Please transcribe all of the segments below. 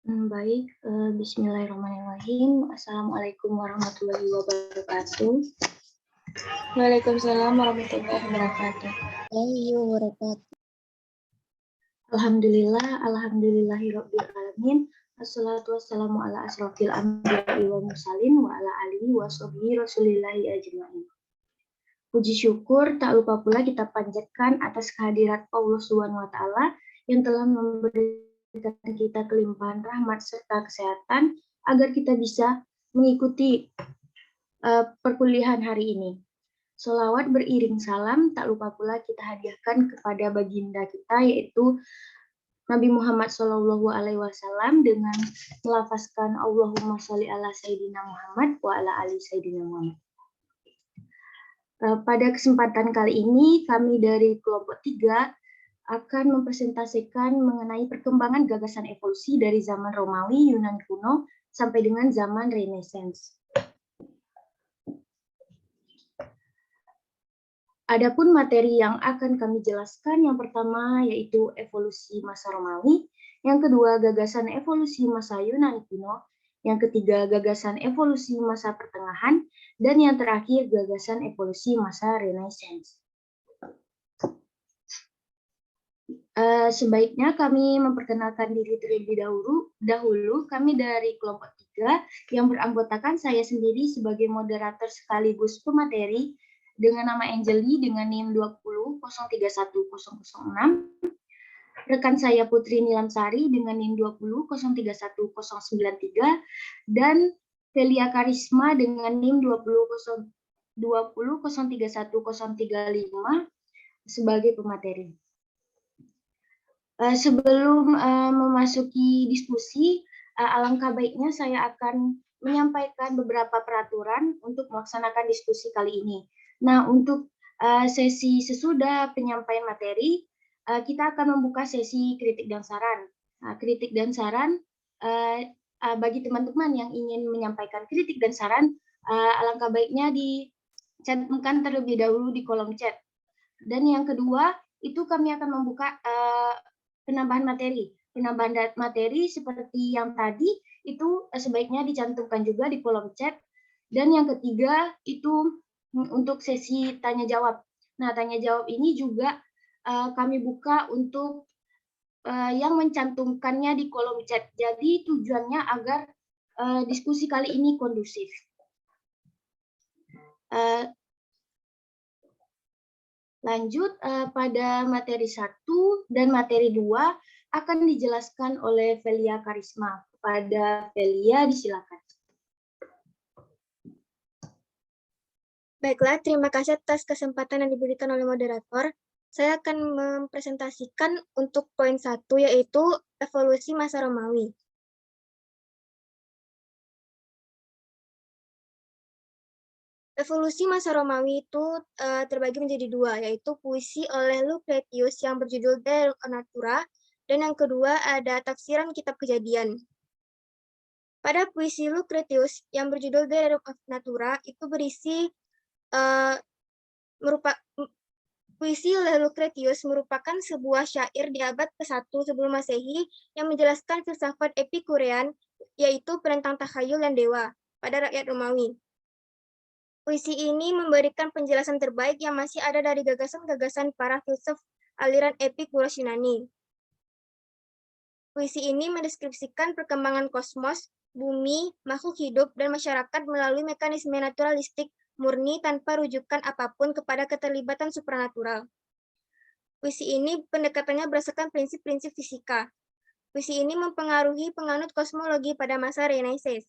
Baik, bismillahirrahmanirrahim. Assalamualaikum warahmatullahi wabarakatuh. Waalaikumsalam warahmatullahi wabarakatuh. Alhamdulillahirabbil alamin. Assalatu wassalamu ala asrofil anbiya'i wal mursalin wa ala alihi wa sahbihi rasulillahi ajma'in. Puji syukur tak lupa pula kita panjatkan atas kehadirat Allah Subhanahu wa taala yang telah memberikan kita kelimpahan rahmat serta kesehatan agar kita bisa mengikuti perkuliahan hari ini. Sholawat beriring salam tak lupa pula kita hadiahkan kepada baginda kita yaitu Nabi Muhammad SAW dengan melafazkan Allahumma sholli ala Sayyidina Muhammad wa ala ali Sayyidina Muhammad. Pada kesempatan kali ini kami dari kelompok 3 akan mempresentasikan mengenai perkembangan gagasan evolusi dari zaman Romawi, Yunani kuno sampai dengan zaman Renaissance. Adapun materi yang akan kami jelaskan yang pertama yaitu evolusi masa Romawi, yang kedua gagasan evolusi masa Yunani kuno, yang ketiga gagasan evolusi masa pertengahan, dan yang terakhir gagasan evolusi masa Renaissance. Sebaiknya kami memperkenalkan diri terlebih dahulu. Kami dari kelompok 3 yang beranggotakan saya sendiri sebagai moderator sekaligus pemateri dengan nama Angeli dengan NIM 200310006, rekan saya Putri Nilamsari dengan NIM 200310093, dan Velia Karisma dengan NIM 200031035 sebagai pemateri. Sebelum memasuki diskusi, alangkah baiknya saya akan menyampaikan beberapa peraturan untuk melaksanakan diskusi kali ini. Nah, untuk sesi sesudah penyampaian materi, kita akan membuka sesi kritik dan saran. Kritik dan saran bagi teman-teman yang ingin menyampaikan kritik dan saran, alangkah baiknya dicantumkan terlebih dahulu di kolom chat. Dan yang kedua, itu kami akan membuka penambahan materi. Penambahan materi seperti yang tadi, itu sebaiknya dicantumkan juga di kolom chat. Dan yang ketiga, itu untuk sesi tanya-jawab. Nah, tanya-jawab ini juga kami buka untuk yang mencantumkannya di kolom chat. Jadi tujuannya agar diskusi kali ini kondusif. Lanjut, pada materi 1 dan materi 2 akan dijelaskan oleh Velia Karisma. Pada Velia, disilakan. Baiklah, terima kasih atas kesempatan yang diberikan oleh moderator. Saya akan mempresentasikan untuk poin 1, yaitu evolusi masa Romawi. Evolusi masa Romawi itu terbagi menjadi 2, yaitu puisi oleh Lucretius yang berjudul De Natura, dan yang kedua ada tafsiran kitab Kejadian. Pada puisi Lucretius yang berjudul De Natura itu berisi puisi Lucretius merupakan sebuah syair di abad ke-1 sebelum Masehi yang menjelaskan filsafat Epikurean, yaitu penentang takhayul dan dewa pada rakyat Romawi. Puisi ini memberikan penjelasan terbaik yang masih ada dari gagasan-gagasan para filsuf aliran Epikuros Yunani. Puisi ini mendeskripsikan perkembangan kosmos, bumi, makhluk hidup, dan masyarakat melalui mekanisme naturalistik murni tanpa rujukan apapun kepada keterlibatan supranatural. Puisi ini pendekatannya berdasarkan prinsip-prinsip fisika. Puisi ini mempengaruhi penganut kosmologi pada masa Renaissance.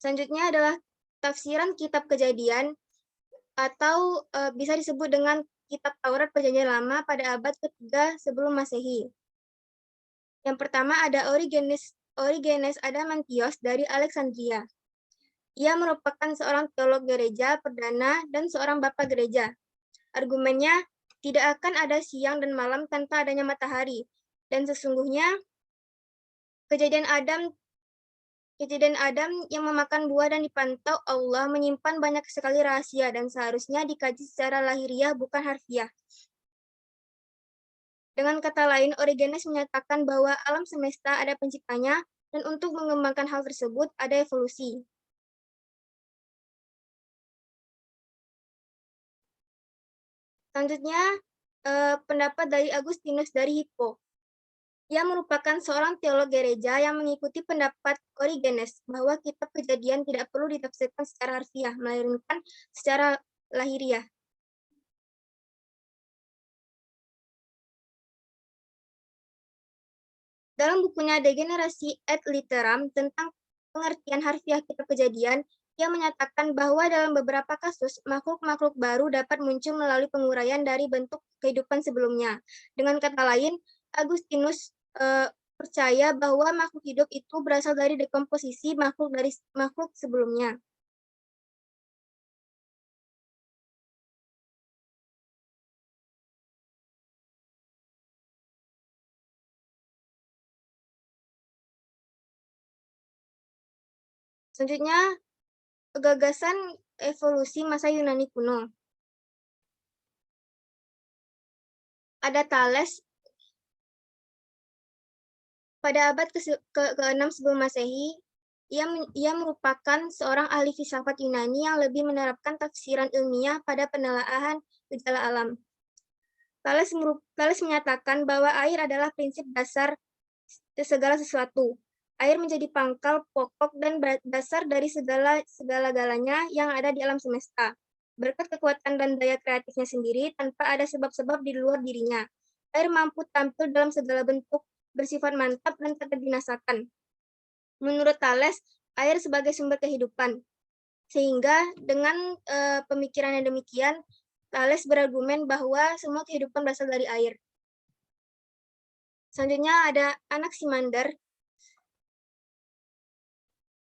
Selanjutnya adalah tafsiran kitab Kejadian atau bisa disebut dengan kitab Taurat Perjanjian Lama pada abad ke-3 sebelum Masehi. Yang pertama ada Origenes Adamantios dari Alexandria. Ia merupakan seorang teolog gereja perdana dan seorang bapak gereja. Argumennya, tidak akan ada siang dan malam tanpa adanya matahari. Dan sesungguhnya, kejadian Adam yang memakan buah dan dipantau Allah menyimpan banyak sekali rahasia dan seharusnya dikaji secara lahiriah bukan harfiah. Dengan kata lain, Origenes menyatakan bahwa alam semesta ada penciptanya, dan untuk mengembangkan hal tersebut ada evolusi. Selanjutnya, pendapat dari Agustinus dari Hippo. Ia merupakan seorang teolog gereja yang mengikuti pendapat Origenes bahwa kitab Kejadian tidak perlu ditafsirkan secara harfiah, melainkan secara lahiriah. Dalam bukunya Degenerasi et Litteram tentang pengertian harfiah kitab Kejadian, ia menyatakan bahwa dalam beberapa kasus, makhluk-makhluk baru dapat muncul melalui penguraian dari bentuk kehidupan sebelumnya. Dengan kata lain, Agustinus percaya bahwa makhluk hidup itu berasal dari dekomposisi makhluk sebelumnya. Selanjutnya, gagasan evolusi masa Yunani kuno. Ada Thales pada abad ke-6 sebelum Masehi. Ia merupakan seorang ahli filsafat Yunani yang lebih menerapkan tafsiran ilmiah pada penelaahan gejala alam. Thales menyatakan bahwa air adalah prinsip dasar segala sesuatu. Air menjadi pangkal, pokok, dan dasar dari segala-galanya yang ada di alam semesta. Berkat kekuatan dan daya kreatifnya sendiri, tanpa ada sebab-sebab di luar dirinya. Air mampu tampil dalam segala bentuk, bersifat mantap dan tak dibinasakan. Menurut Thales, air sebagai sumber kehidupan. Sehingga dengan pemikiran yang demikian, Thales berargumen bahwa semua kehidupan berasal dari air. Selanjutnya ada Anaximander.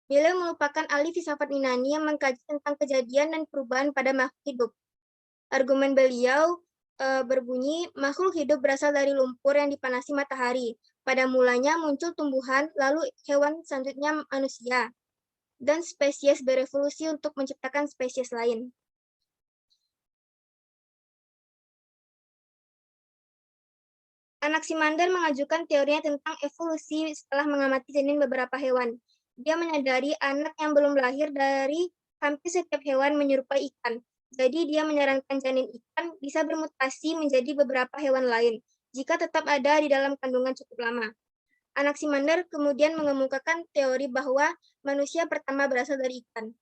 Beliau merupakan ahli filsafat Yunani yang mengkaji tentang kejadian dan perubahan pada makhluk hidup. Argumen beliau berbunyi, makhluk hidup berasal dari lumpur yang dipanasi matahari. Pada mulanya muncul tumbuhan, lalu hewan, selanjutnya manusia. Dan spesies berevolusi untuk menciptakan spesies lain. Anaximander mengajukan teorinya tentang evolusi setelah mengamati janin beberapa hewan. Dia menyadari anak yang belum lahir dari hampir setiap hewan menyerupai ikan. Jadi dia menyarankan janin ikan bisa bermutasi menjadi beberapa hewan lain, jika tetap ada di dalam kandungan cukup lama. Anaximander kemudian mengemukakan teori bahwa manusia pertama berasal dari ikan.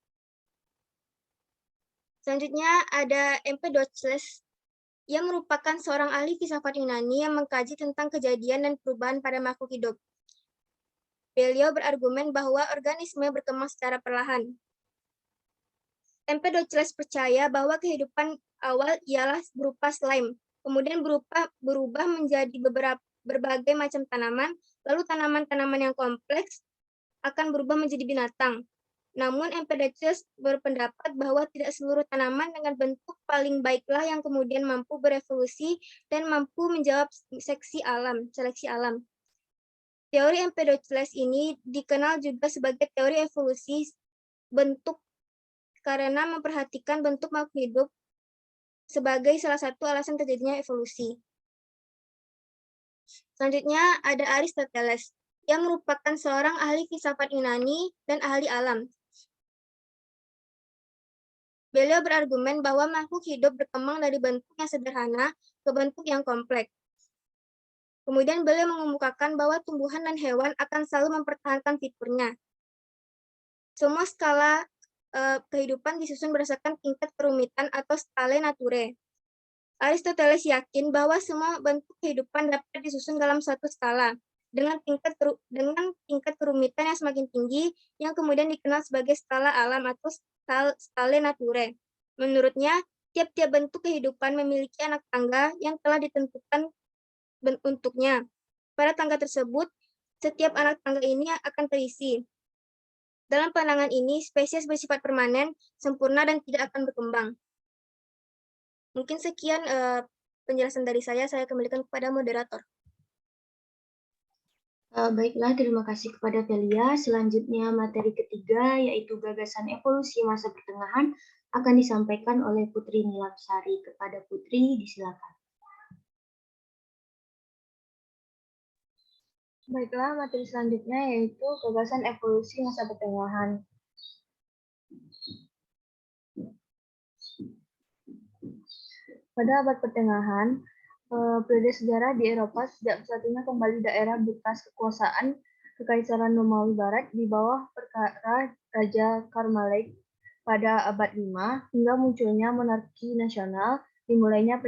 Selanjutnya ada Empedocles. Ia merupakan seorang ahli filsafat Yunani yang mengkaji tentang kejadian dan perubahan pada makhluk hidup. Beliau berargumen bahwa organisme berkembang secara perlahan. Empedocles percaya bahwa kehidupan awal ialah berupa slime, kemudian berubah menjadi berbagai macam tanaman, lalu tanaman-tanaman yang kompleks akan berubah menjadi binatang. Namun Empedocles berpendapat bahwa tidak seluruh tanaman dengan bentuk paling baiklah yang kemudian mampu berevolusi dan mampu menjawab seleksi alam. Teori Empedocles ini dikenal juga sebagai teori evolusi bentuk karena memperhatikan bentuk makhluk hidup sebagai salah satu alasan terjadinya evolusi. Selanjutnya ada Aristoteles, yang merupakan seorang ahli filsafat Yunani dan ahli alam. Beliau berargumen bahwa makhluk hidup berkembang dari bentuk yang sederhana ke bentuk yang kompleks. Kemudian beliau mengemukakan bahwa tumbuhan dan hewan akan selalu mempertahankan fiturnya. Semua skala kehidupan disusun berdasarkan tingkat kerumitan atau skala naturae. Aristoteles yakin bahwa semua bentuk kehidupan dapat disusun dalam satu skala dengan tingkat kerumitan yang semakin tinggi yang kemudian dikenal sebagai skala alam atau skala naturae. Menurutnya, tiap-tiap bentuk kehidupan memiliki anak tangga yang telah ditentukan untuknya. Pada tangga tersebut, setiap anak tangga ini akan terisi. Dalam pandangan ini, spesies bersifat permanen, sempurna, dan tidak akan berkembang. Mungkin sekian penjelasan dari saya kembalikan kepada moderator. Baiklah, terima kasih kepada Velia. Selanjutnya materi ketiga, yaitu gagasan evolusi masa pertengahan, akan disampaikan oleh Putri Nilamsari. Kepada Putri, disilakan. Baiklah, materi selanjutnya yaitu gagasan evolusi masa pertengahan. Pada abad pertengahan, periode sejarah di Eropa sejak bersatunya kembali daerah bekas kekuasaan Kekaisaran Romawi Barat di bawah perkara Raja Karmalek pada abad 5 hingga munculnya monarki nasional, dimulainya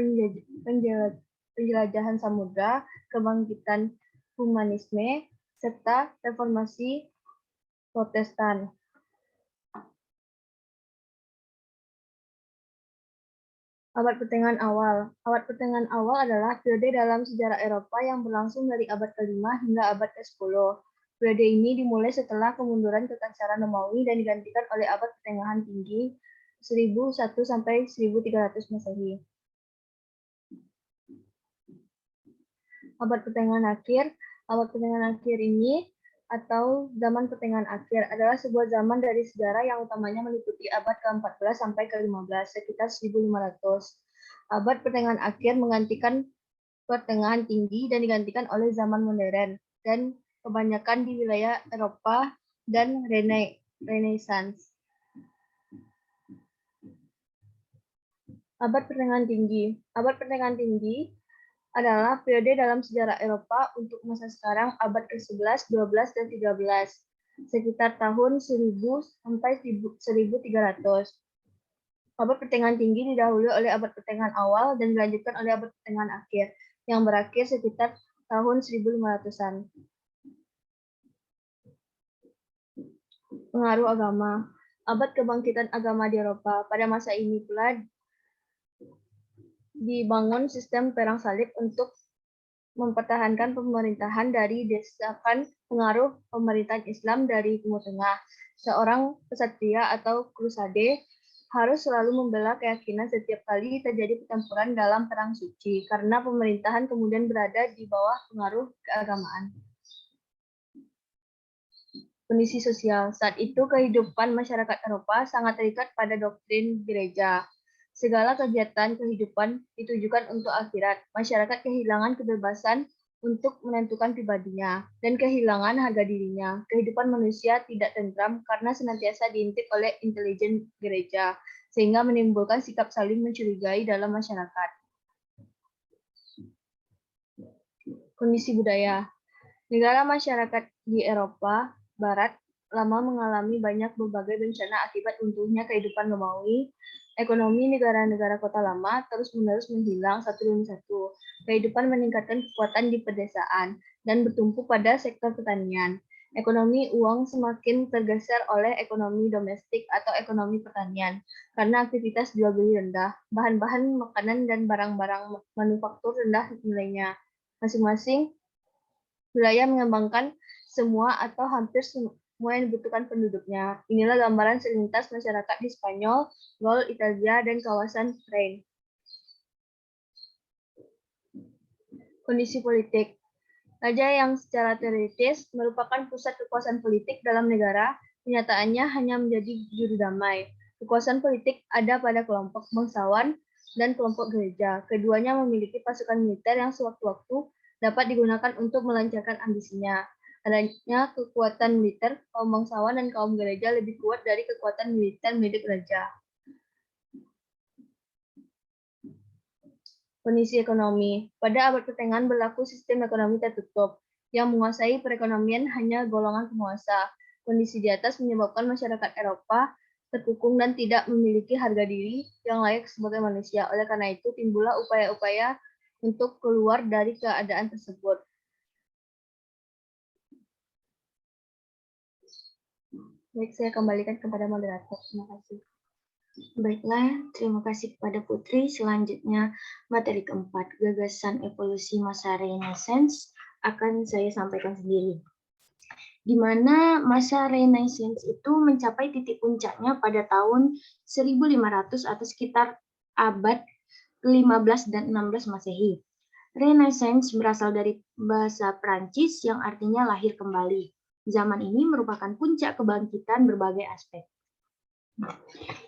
penjelajahan samudra, kebangkitan humanisme, serta reformasi Protestan. Abad pertengahan awal. Abad pertengahan awal adalah periode dalam sejarah Eropa yang berlangsung dari abad ke-5 hingga abad ke-10. Periode ini dimulai setelah kemunduran Kekaisaran Romawi dan digantikan oleh abad pertengahan tinggi 1001 sampai 1300 Masehi. Abad pertengahan akhir. Abad pertengahan akhir ini atau zaman pertengahan akhir adalah sebuah zaman dari sejarah yang utamanya meliputi abad ke-14 sampai ke-15 sekitar 1500. Abad pertengahan akhir menggantikan pertengahan tinggi dan digantikan oleh zaman modern dan kebanyakan di wilayah Eropa dan Renaissance. Abad pertengahan tinggi. Abad pertengahan tinggi adalah periode dalam sejarah Eropa untuk masa sekarang abad ke-11, 12, dan 13, sekitar tahun 1000 sampai 1300. Abad pertengahan tinggi didahului oleh abad pertengahan awal dan dilanjutkan oleh abad pertengahan akhir, yang berakhir sekitar tahun 1500-an. Pengaruh agama. Abad kebangkitan agama di Eropa. Pada masa ini pula dibangun sistem perang salib untuk mempertahankan pemerintahan dari desakan pengaruh pemerintahan Islam dari Timur Tengah. Seorang kesatria atau krusade harus selalu membela keyakinan setiap kali terjadi pertempuran dalam perang suci, karena pemerintahan kemudian berada di bawah pengaruh keagamaan. Kondisi sosial. Saat itu kehidupan masyarakat Eropa sangat terikat pada doktrin gereja. Segala kegiatan kehidupan ditujukan untuk akhirat. Masyarakat kehilangan kebebasan untuk menentukan pribadinya dan kehilangan harga dirinya. Kehidupan manusia tidak tentram karena senantiasa diintip oleh intelijen gereja, sehingga menimbulkan sikap saling mencurigai dalam masyarakat. Kondisi budaya. Negara masyarakat di Eropa Barat lama mengalami banyak berbagai bencana akibat runtuhnya kehidupan Romawi. Ekonomi negara-negara kota lama terus-menerus menghilang satu demi satu. Kehidupan meningkatkan kekuatan di pedesaan dan bertumpu pada sektor pertanian. Ekonomi uang semakin tergeser oleh ekonomi domestik atau ekonomi pertanian karena aktivitas jual beli rendah. Bahan-bahan makanan dan barang-barang manufaktur rendah nilainya. Masing-masing wilayah mengembangkan semua atau hampir semua yang dibutuhkan penduduknya. Inilah gambaran selintas masyarakat di Spanyol, Gaul, Italia, dan kawasan Rhine. Kondisi politik. Raja yang secara teoritis merupakan pusat kekuasaan politik dalam negara, kenyataannya hanya menjadi juru damai. Kekuasaan politik ada pada kelompok bangsawan dan kelompok gereja. Keduanya memiliki pasukan militer yang sewaktu-waktu dapat digunakan untuk melancarkan ambisinya. Adanya kekuatan militer, kaum bangsawan dan kaum gereja lebih kuat dari kekuatan militer milik raja. Kondisi ekonomi. Pada abad pertengahan berlaku sistem ekonomi tertutup, yang menguasai perekonomian hanya golongan penguasa. Kondisi di atas menyebabkan masyarakat Eropa terkungkung dan tidak memiliki harga diri yang layak sebagai manusia. Oleh karena itu, timbullah upaya-upaya untuk keluar dari keadaan tersebut. Baik, saya kembalikan kepada moderator. Terima kasih. Baiklah, terima kasih kepada Putri. Selanjutnya, materi keempat, gagasan evolusi masa Renaissance, akan saya sampaikan sendiri. Di mana masa Renaissance itu mencapai titik puncaknya pada tahun 1500 atau sekitar abad ke-15 dan 16 Masehi. Renaissance berasal dari bahasa Prancis yang artinya lahir kembali. Zaman ini merupakan puncak kebangkitan berbagai aspek.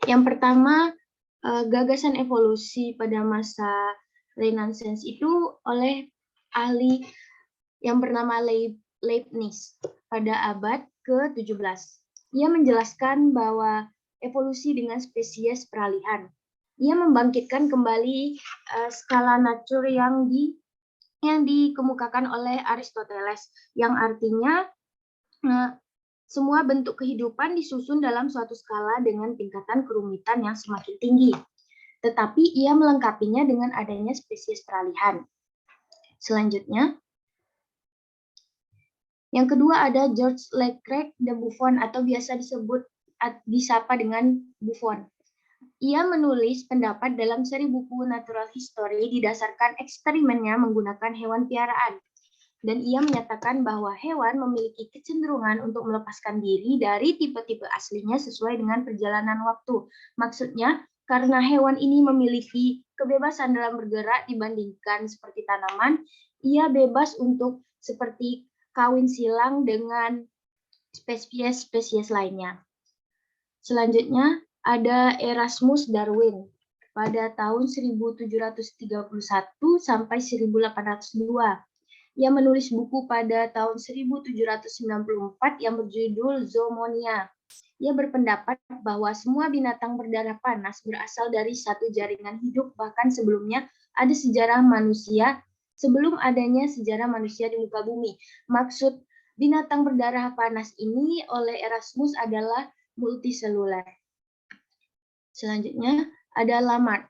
Yang pertama, gagasan evolusi pada masa Renaissance itu oleh ahli yang bernama Leibniz pada abad ke-17. Ia menjelaskan bahwa evolusi dengan spesies peralihan. Ia membangkitkan kembali skala natur yang dikemukakan oleh Aristoteles, yang artinya semua bentuk kehidupan disusun dalam suatu skala dengan tingkatan kerumitan yang semakin tinggi. Tetapi ia melengkapinya dengan adanya spesies peralihan. Selanjutnya, yang kedua ada George Leclerc de Buffon atau biasa disapa dengan Buffon. Ia menulis pendapat dalam seri buku Natural History didasarkan eksperimennya menggunakan hewan piaraan. Dan ia menyatakan bahwa hewan memiliki kecenderungan untuk melepaskan diri dari tipe-tipe aslinya sesuai dengan perjalanan waktu. Maksudnya, karena hewan ini memiliki kebebasan dalam bergerak dibandingkan seperti tanaman, ia bebas untuk seperti kawin silang dengan spesies-spesies lainnya. Selanjutnya ada Erasmus Darwin pada tahun 1731 sampai 1802. Ia menulis buku pada tahun 1794 yang berjudul Zoomonia. Ia berpendapat bahwa semua binatang berdarah panas berasal dari satu jaringan hidup, bahkan sebelum adanya sejarah manusia di muka bumi. Maksud binatang berdarah panas ini oleh Erasmus adalah multiseluler. Selanjutnya ada Lamarck.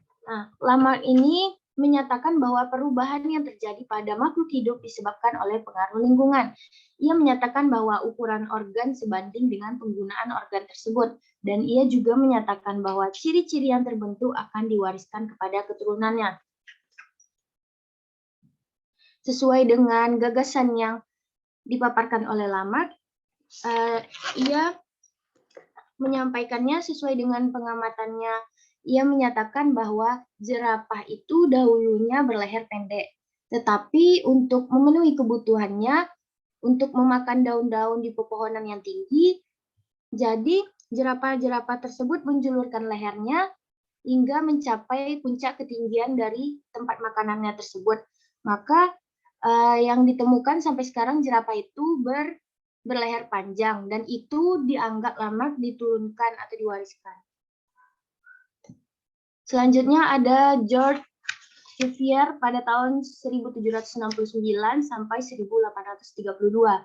Lamarck ini menyatakan bahwa perubahan yang terjadi pada makhluk hidup disebabkan oleh pengaruh lingkungan. Ia menyatakan bahwa ukuran organ sebanding dengan penggunaan organ tersebut, dan ia juga menyatakan bahwa ciri-ciri yang terbentuk akan diwariskan kepada keturunannya. Sesuai dengan gagasan yang dipaparkan oleh Lamarck, ia menyampaikannya sesuai dengan pengamatannya. Ia menyatakan bahwa jerapah itu dahulunya berleher pendek, tetapi untuk memenuhi kebutuhannya untuk memakan daun-daun di pepohonan yang tinggi, jadi jerapah-jerapah tersebut menjulurkan lehernya hingga mencapai puncak ketinggian dari tempat makanannya tersebut. Maka yang ditemukan sampai sekarang jerapah itu berleher panjang, dan itu dianggap Lamarck diturunkan atau diwariskan. Selanjutnya ada George Cuvier pada tahun 1769 sampai 1832.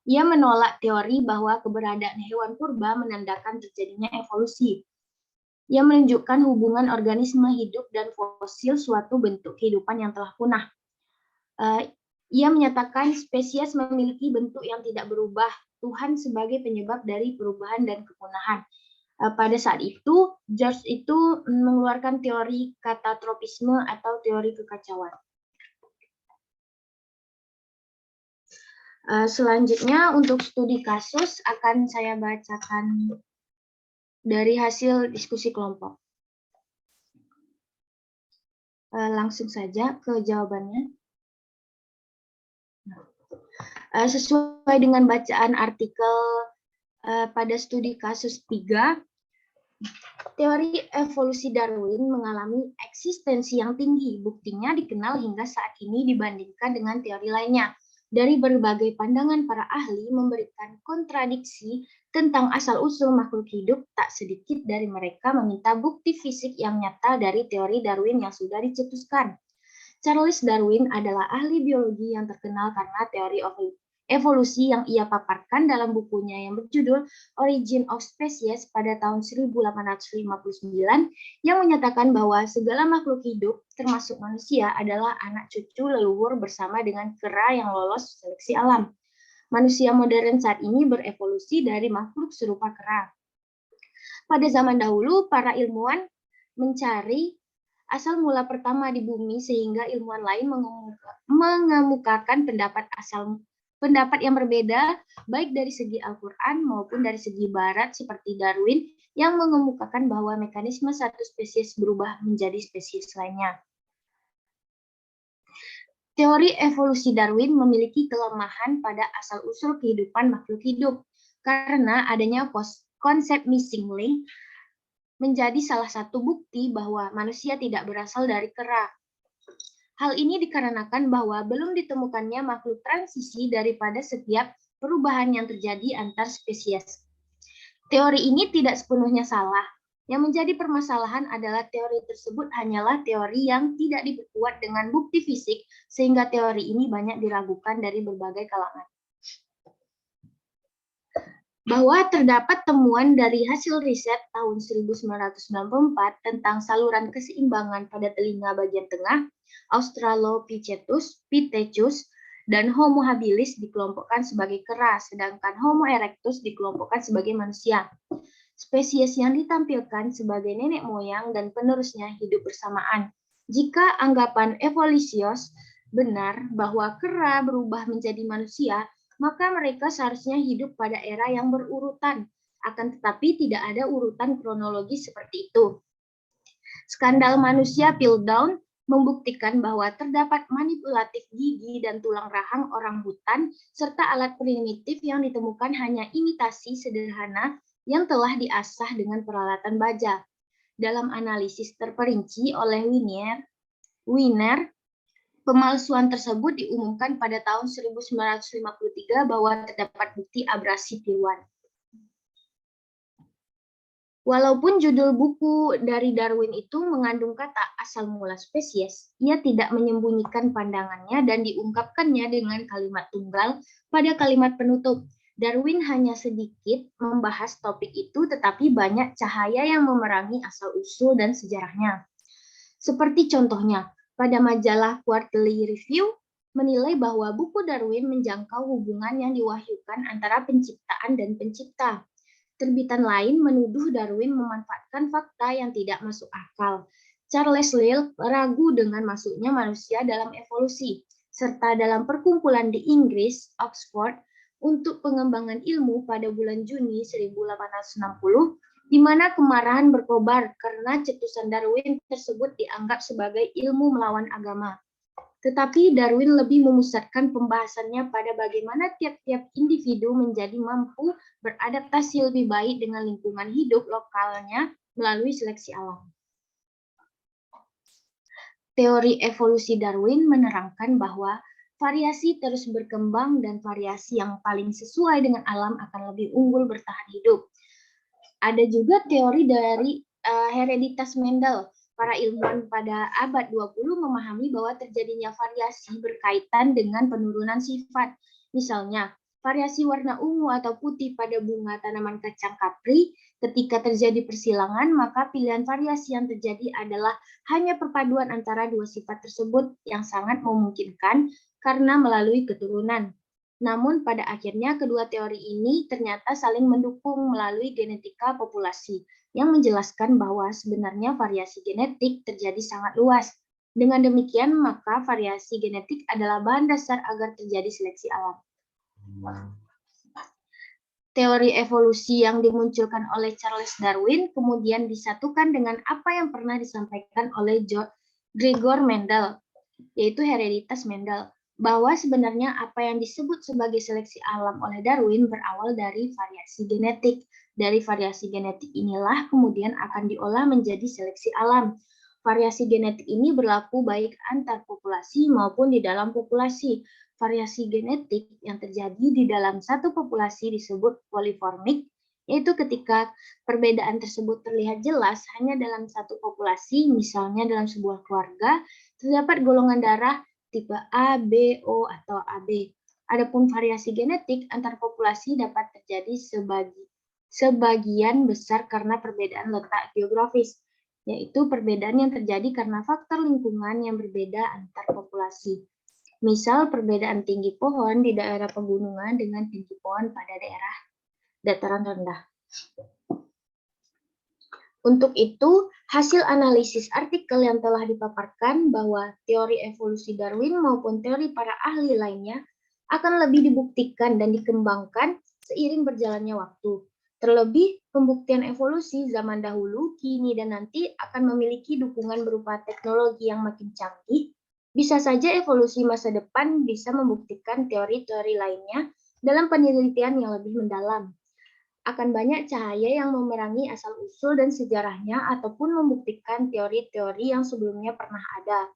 Ia menolak teori bahwa keberadaan hewan purba menandakan terjadinya evolusi. Ia menunjukkan hubungan organisme hidup dan fosil suatu bentuk kehidupan yang telah punah. Ia menyatakan spesies memiliki bentuk yang tidak berubah, Tuhan sebagai penyebab dari perubahan dan kepunahan. Pada saat itu, George itu mengeluarkan teori katatropisme atau teori kekacauan. Selanjutnya untuk studi kasus akan saya bacakan dari hasil diskusi kelompok. Langsung saja ke jawabannya. Sesuai dengan bacaan artikel pada studi kasus 3, teori evolusi Darwin mengalami eksistensi yang tinggi. Buktinya dikenal hingga saat ini dibandingkan dengan teori lainnya. Dari berbagai pandangan para ahli memberikan kontradiksi tentang asal-usul makhluk hidup, tak sedikit dari mereka meminta bukti fisik yang nyata dari teori Darwin yang sudah dicetuskan. Charles Darwin adalah ahli biologi yang terkenal karena teori evolusi yang ia paparkan dalam bukunya yang berjudul Origin of Species pada tahun 1859 yang menyatakan bahwa segala makhluk hidup termasuk manusia adalah anak cucu leluhur bersama dengan kera yang lolos seleksi alam. Manusia modern saat ini berevolusi dari makhluk serupa kera. Pada zaman dahulu, para ilmuwan mencari asal mula pertama di bumi sehingga ilmuwan lain mengemukakan pendapat yang berbeda baik dari segi Al-Quran maupun dari segi Barat seperti Darwin yang mengemukakan bahwa mekanisme satu spesies berubah menjadi spesies lainnya. Teori evolusi Darwin memiliki kelemahan pada asal-usul kehidupan makhluk hidup karena adanya konsep missing link menjadi salah satu bukti bahwa manusia tidak berasal dari kera. Hal ini dikarenakan bahwa belum ditemukannya makhluk transisi daripada setiap perubahan yang terjadi antar spesies. Teori ini tidak sepenuhnya salah. Yang menjadi permasalahan adalah teori tersebut hanyalah teori yang tidak diperkuat dengan bukti fisik, sehingga teori ini banyak diragukan dari berbagai kalangan. Bahwa terdapat temuan dari hasil riset tahun 1994 tentang saluran keseimbangan pada telinga bagian tengah, Australopithecus, Pithecus, dan Homo habilis dikelompokkan sebagai kera, sedangkan Homo erectus dikelompokkan sebagai manusia. Spesies yang ditampilkan sebagai nenek moyang dan penerusnya hidup bersamaan. Jika anggapan evolusius benar bahwa kera berubah menjadi manusia, maka mereka seharusnya hidup pada era yang berurutan. Akan tetapi tidak ada urutan kronologis seperti itu. Skandal manusia Piltdown membuktikan bahwa terdapat manipulatif gigi dan tulang rahang orang hutan serta alat primitif yang ditemukan hanya imitasi sederhana yang telah diasah dengan peralatan baja. Dalam analisis terperinci oleh Wiener, pemalsuan tersebut diumumkan pada tahun 1953 bahwa terdapat bukti abrasi tiruan. Walaupun judul buku dari Darwin itu mengandung kata asal mula spesies, ia tidak menyembunyikan pandangannya dan diungkapkannya dengan kalimat tunggal pada kalimat penutup. Darwin hanya sedikit membahas topik itu, tetapi banyak cahaya yang memerangi asal-usul dan sejarahnya. Seperti contohnya, pada majalah Quarterly Review menilai bahwa buku Darwin menjangkau hubungan yang diwahyukan antara penciptaan dan pencipta. Terbitan lain menuduh Darwin memanfaatkan fakta yang tidak masuk akal. Charles Lyell ragu dengan masuknya manusia dalam evolusi, serta dalam perkumpulan di Inggris, Oxford, untuk pengembangan ilmu pada bulan Juni 1860, di mana kemarahan berkobar karena cetusan Darwin tersebut dianggap sebagai ilmu melawan agama. Tetapi Darwin lebih memusatkan pembahasannya pada bagaimana tiap-tiap individu menjadi mampu beradaptasi lebih baik dengan lingkungan hidup lokalnya melalui seleksi alam. Teori evolusi Darwin menerangkan bahwa variasi terus berkembang dan variasi yang paling sesuai dengan alam akan lebih unggul bertahan hidup. Ada juga teori dari hereditas Mendel. Para ilmuwan pada abad 20 memahami bahwa terjadinya variasi berkaitan dengan penurunan sifat. Misalnya, variasi warna ungu atau putih pada bunga tanaman kacang kapri, ketika terjadi persilangan, maka pilihan variasi yang terjadi adalah hanya perpaduan antara dua sifat tersebut yang sangat memungkinkan karena melalui keturunan. Namun pada akhirnya kedua teori ini ternyata saling mendukung melalui genetika populasi, yang menjelaskan bahwa sebenarnya variasi genetik terjadi sangat luas. Dengan demikian, maka variasi genetik adalah bahan dasar agar terjadi seleksi alam. Teori evolusi yang dimunculkan oleh Charles Darwin kemudian disatukan dengan apa yang pernah disampaikan oleh Gregor Mendel, yaitu hereditas Mendel, bahwa sebenarnya apa yang disebut sebagai seleksi alam oleh Darwin berawal dari variasi genetik. Dari variasi genetik inilah kemudian akan diolah menjadi seleksi alam. Variasi genetik ini berlaku baik antar populasi maupun di dalam populasi. Variasi genetik yang terjadi di dalam satu populasi disebut polimorfik, yaitu ketika perbedaan tersebut terlihat jelas hanya dalam satu populasi, misalnya dalam sebuah keluarga, terdapat golongan darah tipe A, B, O, atau AB. Adapun variasi genetik antar populasi dapat terjadi sebagian besar karena perbedaan letak geografis, yaitu perbedaan yang terjadi karena faktor lingkungan yang berbeda antar populasi. Misal perbedaan tinggi pohon di daerah pegunungan dengan tinggi pohon pada daerah dataran rendah. Untuk itu, hasil analisis artikel yang telah dipaparkan bahwa teori evolusi Darwin maupun teori para ahli lainnya akan lebih dibuktikan dan dikembangkan seiring berjalannya waktu. Terlebih, pembuktian evolusi zaman dahulu, kini, dan nanti akan memiliki dukungan berupa teknologi yang makin canggih. Bisa saja evolusi masa depan bisa membuktikan teori-teori lainnya dalam penelitian yang lebih mendalam. Akan banyak cahaya yang memerangi asal-usul dan sejarahnya ataupun membuktikan teori-teori yang sebelumnya pernah ada.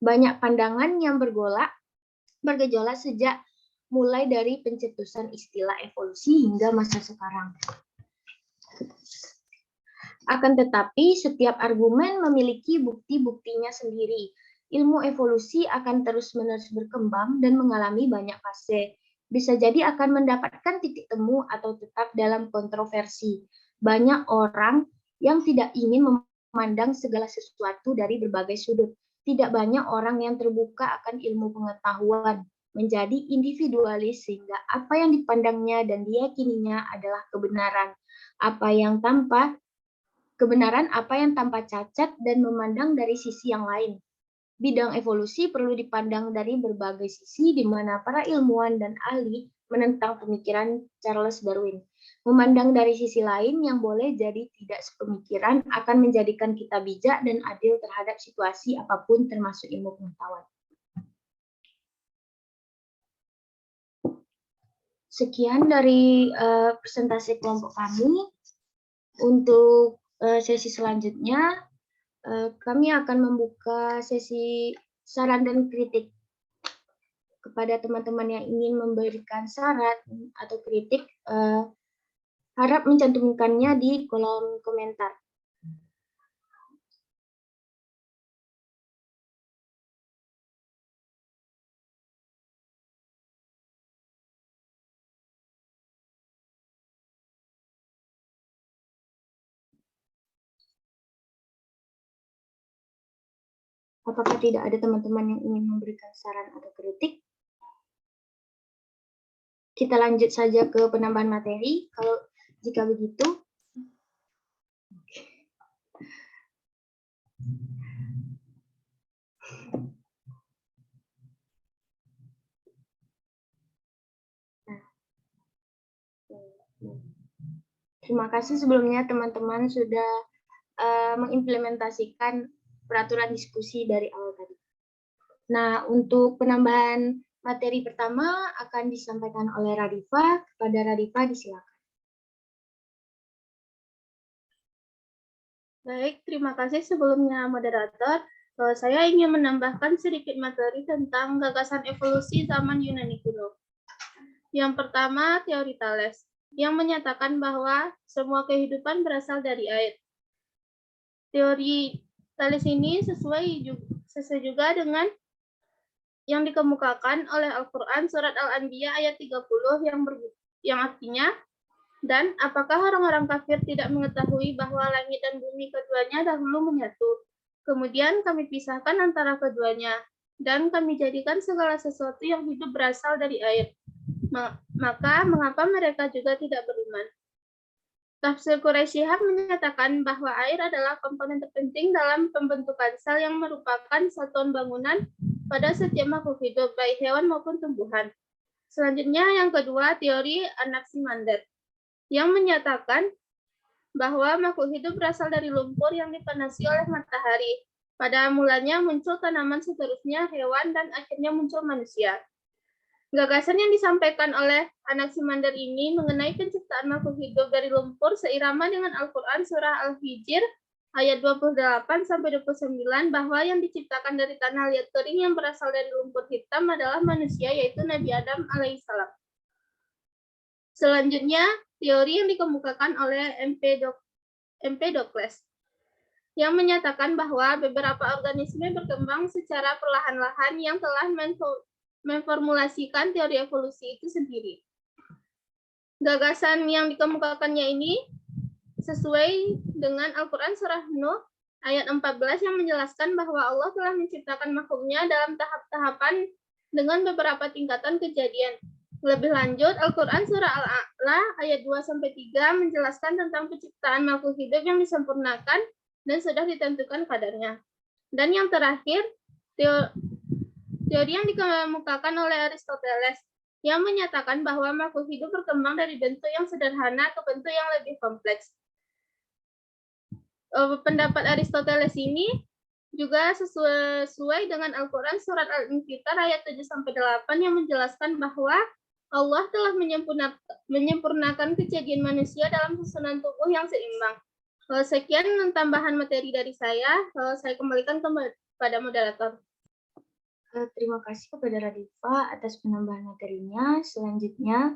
Banyak pandangan yang bergejolak sejak mulai dari pencetusan istilah evolusi hingga masa sekarang. Akan tetapi, setiap argumen memiliki bukti-buktinya sendiri. Ilmu evolusi akan terus-menerus berkembang dan mengalami banyak fase. Bisa jadi akan mendapatkan titik temu atau tetap dalam kontroversi. Banyak orang yang tidak ingin memandang segala sesuatu dari berbagai sudut. Tidak banyak orang yang terbuka akan ilmu pengetahuan, menjadi individualis sehingga apa yang dipandangnya dan diyakininya adalah kebenaran. Apa yang tanpa cacat dan memandang dari sisi yang lain. Bidang evolusi perlu dipandang dari berbagai sisi di mana para ilmuwan dan ahli menentang pemikiran Charles Darwin. Memandang dari sisi lain yang boleh jadi tidak sepemikiran akan menjadikan kita bijak dan adil terhadap situasi apapun termasuk ilmu pengetahuan. Sekian dari presentasi kelompok kami. Untuk sesi selanjutnya, kami akan membuka sesi saran dan kritik kepada teman-teman yang ingin memberikan saran atau kritik. Harap mencantumkannya di kolom komentar. Apakah tidak ada teman-teman yang ingin memberikan saran atau kritik? Kita lanjut saja ke penambahan materi. Kalau jika begitu, terima kasih sebelumnya teman-teman sudah mengimplementasikan peraturan diskusi dari awal tadi. Nah, untuk penambahan materi pertama akan disampaikan oleh Radifa. Kepada Radifa, disilakan. Baik, terima kasih sebelumnya moderator. Saya ingin menambahkan sedikit materi tentang gagasan evolusi zaman Yunani kuno. Yang pertama, teori Thales, yang menyatakan bahwa semua kehidupan berasal dari air. Teori Thales ini sesuai juga dengan yang dikemukakan oleh Al-Quran surat Al-Anbiya ayat 30 yang artinya, dan apakah orang-orang kafir tidak mengetahui bahwa langit dan bumi keduanya dahulu menyatu, kemudian kami pisahkan antara keduanya, dan kami jadikan segala sesuatu yang hidup berasal dari air. Maka mengapa mereka juga tidak beriman? Tafsir Quraisy Shihab menyatakan bahwa air adalah komponen terpenting dalam pembentukan sel yang merupakan satuan bangunan pada setiap makhluk hidup, baik hewan maupun tumbuhan. Selanjutnya yang kedua, teori Anaximander, yang menyatakan bahwa makhluk hidup berasal dari lumpur yang dipanasi oleh matahari. Pada mulanya muncul tanaman, seterusnya hewan, dan akhirnya muncul manusia. Gagasan yang disampaikan oleh Anaximander ini mengenai penciptaan makhluk hidup dari lumpur seirama dengan Al-Quran surah Al-Hijr ayat 28-29 bahwa yang diciptakan dari tanah liat kering yang berasal dari lumpur hitam adalah manusia, yaitu Nabi Adam alaihissalam. Selanjutnya, teori yang dikemukakan oleh Empedokles yang menyatakan bahwa beberapa organisme berkembang secara perlahan-lahan yang telah memformulasikan teori evolusi itu sendiri. Gagasan yang dikemukakannya ini sesuai dengan Al-Quran surah Nuh ayat 14 yang menjelaskan bahwa Allah telah menciptakan makhluknya dalam tahap-tahapan dengan beberapa tingkatan kejadian. Lebih lanjut, Al-Quran surah Al-A'la ayat 2-3 menjelaskan tentang penciptaan makhluk hidup yang disempurnakan dan sudah ditentukan kadarnya. Dan yang terakhir, teori yang dikemukakan oleh Aristoteles yang menyatakan bahwa makhluk hidup berkembang dari bentuk yang sederhana ke bentuk yang lebih kompleks. Pendapat Aristoteles ini juga sesuai dengan Al-Quran surat Al-Infitar ayat 7-8 yang menjelaskan bahwa Allah telah menyempurnakan kejadian manusia dalam susunan tubuh yang seimbang. Sekian tambahan materi dari saya kembalikan kepada moderator. Terima kasih kepada Radifa atas penambahan materinya. Selanjutnya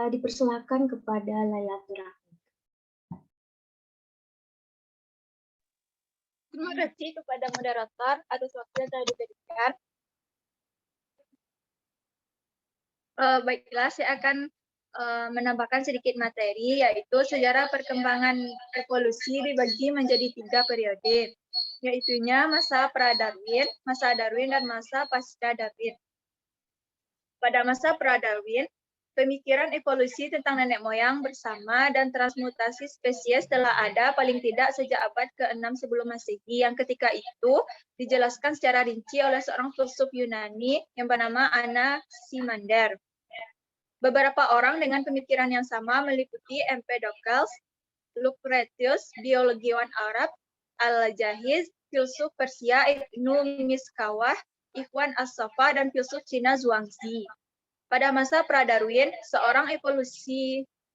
dipersilakan kepada Lailatul Rahmi. Terima kasih kepada moderator atas waktu yang telah diberikan. Baiklah, saya akan menambahkan sedikit materi, yaitu sejarah perkembangan evolusi dibagi menjadi 3 periode, yaitunya masa pra-Darwin, masa Darwin, dan masa pasca Darwin. Pada masa pra-Darwin, pemikiran evolusi tentang nenek moyang bersama dan transmutasi spesies telah ada paling tidak sejak abad ke-6 sebelum Masehi, yang ketika itu dijelaskan secara rinci oleh seorang filsuf Yunani yang bernama Anaximander. Beberapa orang dengan pemikiran yang sama meliputi Empedocles, Lucretius, biologiwan Arab, Al-Jahiz, filsuf Persia Ibnu Miskawah, Ikhwan As-Safa, dan filsuf Cina Zhuangzi. Pada masa pra-Darwin, seorang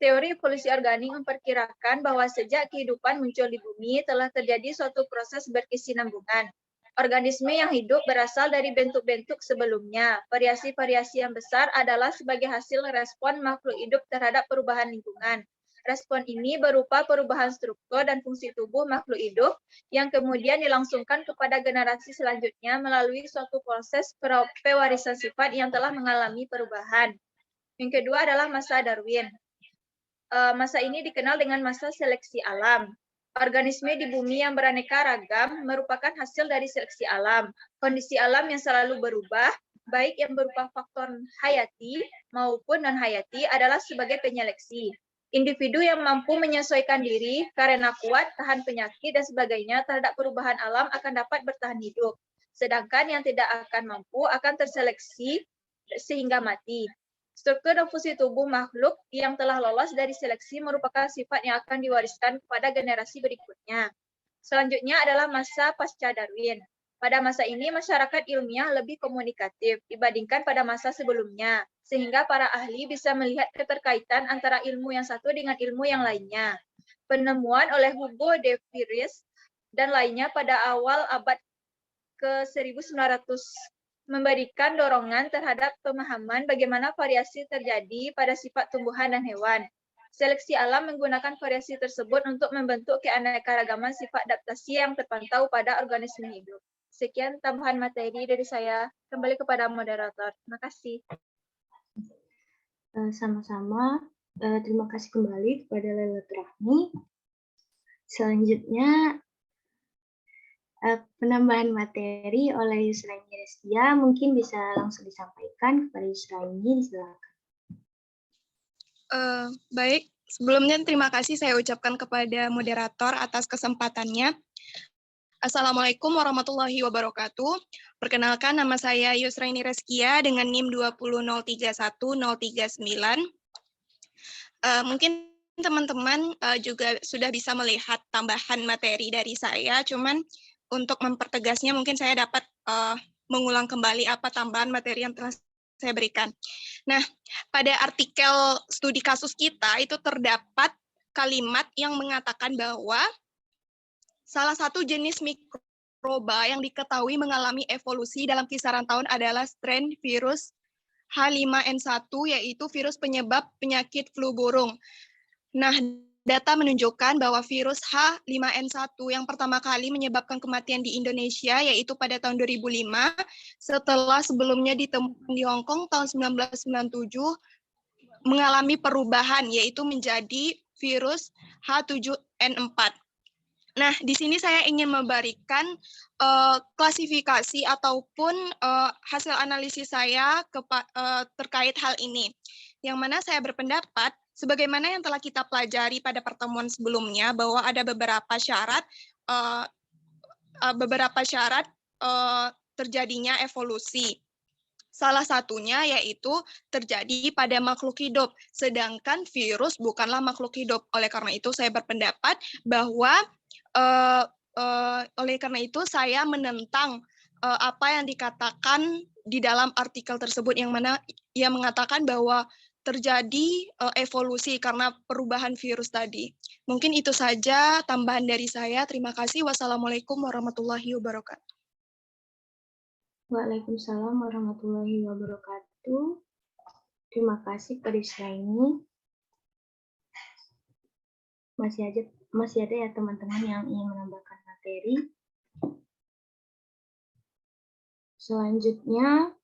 teori evolusi organik memperkirakan bahwa sejak kehidupan muncul di bumi telah terjadi suatu proses berkesinambungan. Organisme yang hidup berasal dari bentuk-bentuk sebelumnya. Variasi-variasi yang besar adalah sebagai hasil respon makhluk hidup terhadap perubahan lingkungan. Respon ini berupa perubahan struktur dan fungsi tubuh makhluk hidup yang kemudian dilangsungkan kepada generasi selanjutnya melalui suatu proses pewarisan sifat yang telah mengalami perubahan. Yang kedua adalah masa Darwin. Masa ini dikenal dengan masa seleksi alam. Organisme di bumi yang beraneka ragam merupakan hasil dari seleksi alam. Kondisi alam yang selalu berubah, baik yang berupa faktor hayati maupun non-hayati, adalah sebagai penyeleksi. Individu yang mampu menyesuaikan diri karena kuat, tahan penyakit, dan sebagainya terhadap perubahan alam akan dapat bertahan hidup. Sedangkan yang tidak akan mampu akan terseleksi sehingga mati. Struktur dan fungsi tubuh makhluk yang telah lolos dari seleksi merupakan sifat yang akan diwariskan kepada generasi berikutnya. Selanjutnya adalah masa pasca Darwin. Pada masa ini, masyarakat ilmiah lebih komunikatif dibandingkan pada masa sebelumnya, sehingga para ahli bisa melihat keterkaitan antara ilmu yang satu dengan ilmu yang lainnya. Penemuan oleh Hugo de Vries dan lainnya pada awal abad ke-1900 memberikan dorongan terhadap pemahaman bagaimana variasi terjadi pada sifat tumbuhan dan hewan. Seleksi alam menggunakan variasi tersebut untuk membentuk keanekaragaman sifat adaptasi yang terpantau pada organisme hidup. Sekian tambahan materi dari saya. Kembali kepada moderator. Terima kasih. Sama-sama. Terima kasih kembali kepada Lailatul Rahmi. Selanjutnya, penambahan materi oleh Yusraini Restia mungkin bisa langsung disampaikan kepada Yusraini, silakan. Baik, sebelumnya terima kasih saya ucapkan kepada moderator atas kesempatannya. Assalamualaikum warahmatullahi wabarakatuh. Perkenalkan, nama saya Yusraini Restia dengan NIM 20031-039. Mungkin teman-teman juga sudah bisa melihat tambahan materi dari saya, cuman untuk mempertegasnya mungkin saya dapat mengulang kembali apa tambahan materi yang telah saya berikan. Nah, pada artikel studi kasus kita itu terdapat kalimat yang mengatakan bahwa salah satu jenis mikroba yang diketahui mengalami evolusi dalam kisaran tahun adalah strain virus H5N1, yaitu virus penyebab penyakit flu burung. Nah, data menunjukkan bahwa virus H5N1 yang pertama kali menyebabkan kematian di Indonesia yaitu pada tahun 2005, setelah sebelumnya ditemukan di Hong Kong tahun 1997, mengalami perubahan yaitu menjadi virus H7N4. Nah, di sini saya ingin memberikan klasifikasi ataupun hasil analisis saya terkait hal ini, yang mana saya berpendapat sebagaimana yang telah kita pelajari pada pertemuan sebelumnya bahwa ada beberapa syarat terjadinya evolusi. Salah satunya yaitu terjadi pada makhluk hidup, sedangkan virus bukanlah makhluk hidup. Oleh karena itu saya berpendapat bahwa saya menentang apa yang dikatakan di dalam artikel tersebut, yang mana ia mengatakan bahwa terjadi evolusi karena perubahan virus tadi. Mungkin itu saja tambahan dari saya. Terima kasih. Wassalamualaikum warahmatullahi wabarakatuh. Waalaikumsalam warahmatullahi wabarakatuh. Terima kasih kepada ini. Masih ada ya teman-teman yang ingin menambahkan materi. Selanjutnya,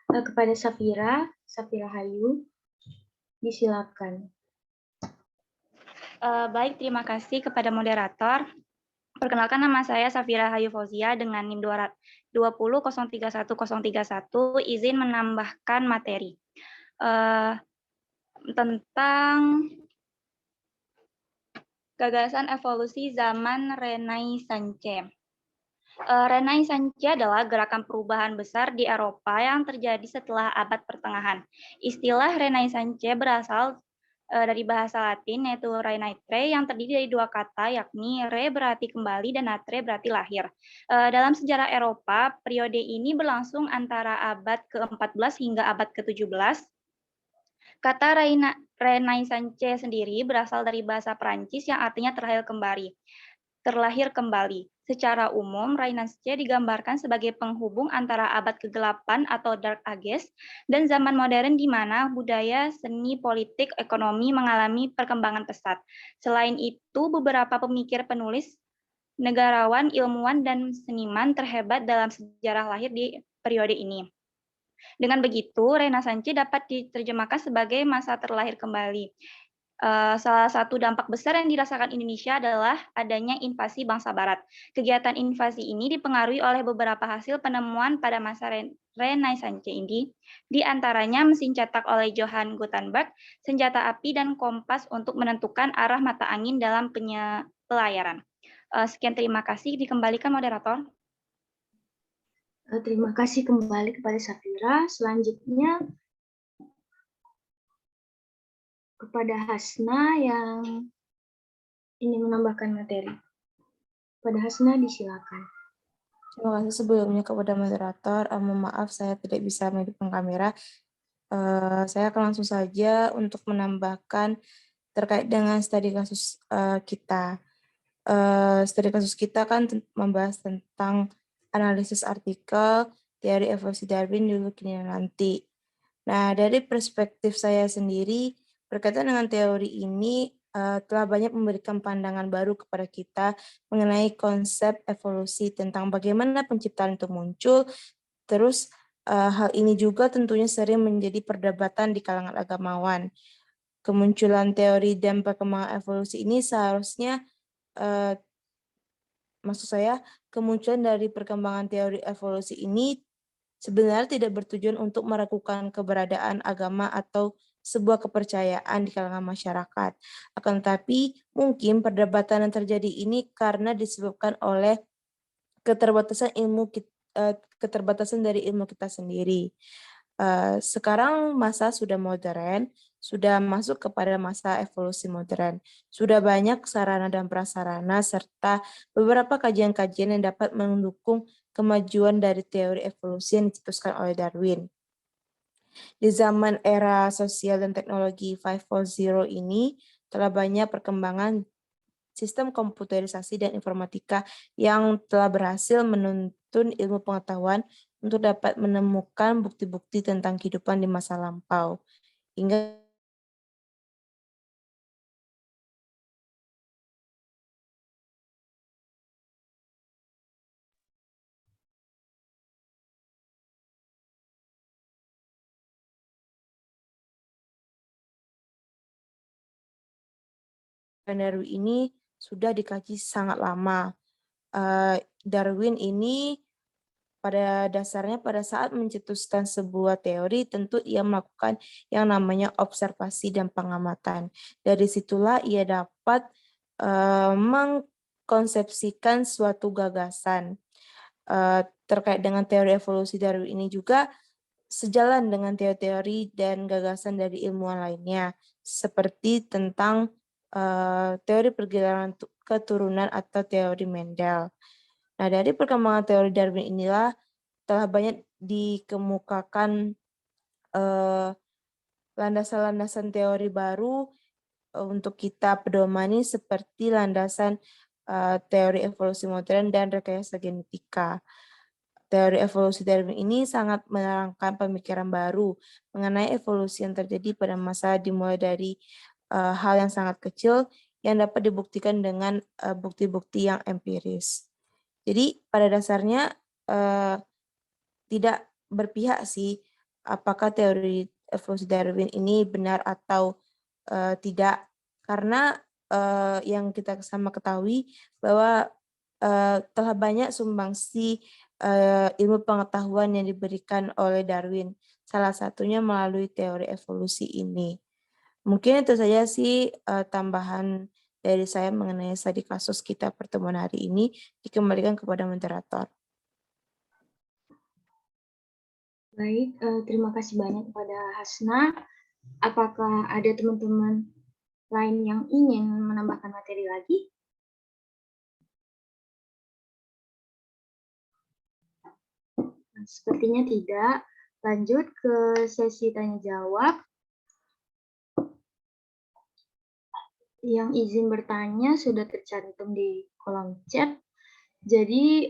kepada Safira Hayu, disilakan. Baik, terima kasih kepada moderator. Perkenalkan, nama saya Safira Hayu Fauzia dengan NIM 2003131, izin menambahkan materi tentang gagasan evolusi zaman Renaissance. Renaissance adalah gerakan perubahan besar di Eropa yang terjadi setelah abad pertengahan. Istilah Renaissance berasal dari bahasa Latin, yaitu renaître, yang terdiri dari dua kata, yakni re berarti kembali dan natre berarti lahir. Dalam sejarah Eropa, periode ini berlangsung antara abad ke-14 hingga abad ke-17. Kata Renaissance sendiri berasal dari bahasa Perancis yang artinya terlahir kembali. Secara umum, Renaissance digambarkan sebagai penghubung antara abad ke-8 atau Dark Ages dan zaman modern di mana budaya, seni, politik, ekonomi mengalami perkembangan pesat. Selain itu, beberapa pemikir, penulis, negarawan, ilmuwan, dan seniman terhebat dalam sejarah lahir di periode ini. Dengan begitu, Renaissance dapat diterjemahkan sebagai masa terlahir kembali. Salah satu dampak besar yang dirasakan Indonesia adalah adanya invasi bangsa Barat. Kegiatan invasi ini dipengaruhi oleh beberapa hasil penemuan pada masa Renaissance ini, di antaranya mesin cetak oleh Johann Gutenberg, senjata api, dan kompas untuk menentukan arah mata angin dalam pelayaran. Sekian, terima kasih. Dikembalikan moderator. Terima kasih kembali kepada Safira. Selanjutnya, kepada Hasna yang ingin menambahkan materi. Pada Hasna, disilakan. Terima kasih sebelumnya kepada moderator. Mohon maaf saya tidak bisa menghidupkan kamera. Saya akan langsung saja untuk menambahkan terkait dengan studi kasus kita. Studi kasus kita kan membahas tentang analisis artikel, teori evolusi Darwin dulu kini dan nanti. Nah, dari perspektif saya sendiri, berkaitan dengan teori ini telah banyak memberikan pandangan baru kepada kita mengenai konsep evolusi, tentang bagaimana penciptaan itu muncul. Terus hal ini juga tentunya sering menjadi perdebatan di kalangan agamawan. Kemunculan teori dan perkembangan evolusi ini seharusnya, maksud saya, kemunculan dari perkembangan teori evolusi ini sebenarnya tidak bertujuan untuk meragukan keberadaan agama atau sebuah kepercayaan di kalangan masyarakat. Akan tetapi, mungkin perdebatan yang terjadi ini karena disebabkan oleh keterbatasan dari ilmu kita sendiri. Sekarang masa sudah modern, sudah masuk kepada masa evolusi modern. Sudah banyak sarana dan prasarana serta beberapa kajian-kajian yang dapat mendukung kemajuan dari teori evolusi yang dicetuskan oleh Darwin. Di zaman era sosial dan teknologi 5.0 ini, telah banyak perkembangan sistem komputerisasi dan informatika yang telah berhasil menuntun ilmu pengetahuan untuk dapat menemukan bukti-bukti tentang kehidupan di masa lampau. Hingga Darwin ini sudah dikaji sangat lama. Darwin ini pada dasarnya pada saat mencetuskan sebuah teori, tentu ia melakukan yang namanya observasi dan pengamatan. Dari situlah ia dapat mengkonsepsikan suatu gagasan. Terkait dengan teori evolusi Darwin ini juga sejalan dengan teori-teori dan gagasan dari ilmuwan lainnya, seperti tentang teori pergerakan keturunan atau teori Mendel. Nah, dari perkembangan teori Darwin inilah telah banyak dikemukakan landasan-landasan teori baru untuk kita pedomani seperti landasan teori evolusi modern dan rekayasa genetika. Teori evolusi Darwin ini sangat menerangkan pemikiran baru mengenai evolusi yang terjadi pada masa dimulai dari hal yang sangat kecil yang dapat dibuktikan dengan bukti-bukti yang empiris. Jadi pada dasarnya tidak berpihak sih apakah teori evolusi Darwin ini benar atau tidak, karena yang kita sama ketahui bahwa telah banyak sumbangsi ilmu pengetahuan yang diberikan oleh Darwin, salah satunya melalui teori evolusi ini. Mungkin itu saja sih tambahan dari saya mengenai studi kasus kita pertemuan hari ini. Dikembalikan kepada moderator. Baik, terima kasih banyak kepada Hasna. Apakah ada teman-teman lain yang ingin menambahkan materi lagi? Nah, sepertinya tidak. Lanjut ke sesi tanya jawab. Yang izin bertanya sudah tercantum di kolom chat. Jadi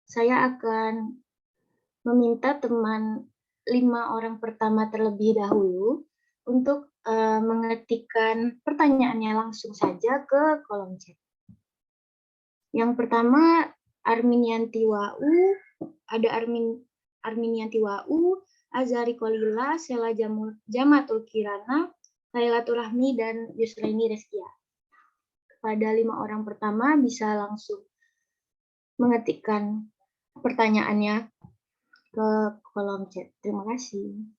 saya akan meminta teman 5 orang pertama terlebih dahulu untuk mengetikkan pertanyaannya langsung saja ke kolom chat. Yang pertama Arminianti Wau, ada Arminianti Wau, Azari Kolila, Sela Jamatul Kirana, Lailatul Rahmi, dan Yusraini Reskia. Kepada 5 orang pertama bisa langsung mengetikkan pertanyaannya ke kolom chat. Terima kasih.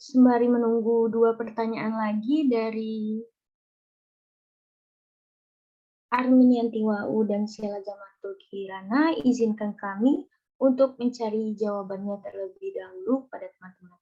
Sembari menunggu 2 pertanyaan lagi dari Arminianti Wau dan Sela Jamatul Kirana, izinkan kami untuk mencari jawabannya terlebih dahulu pada teman-teman.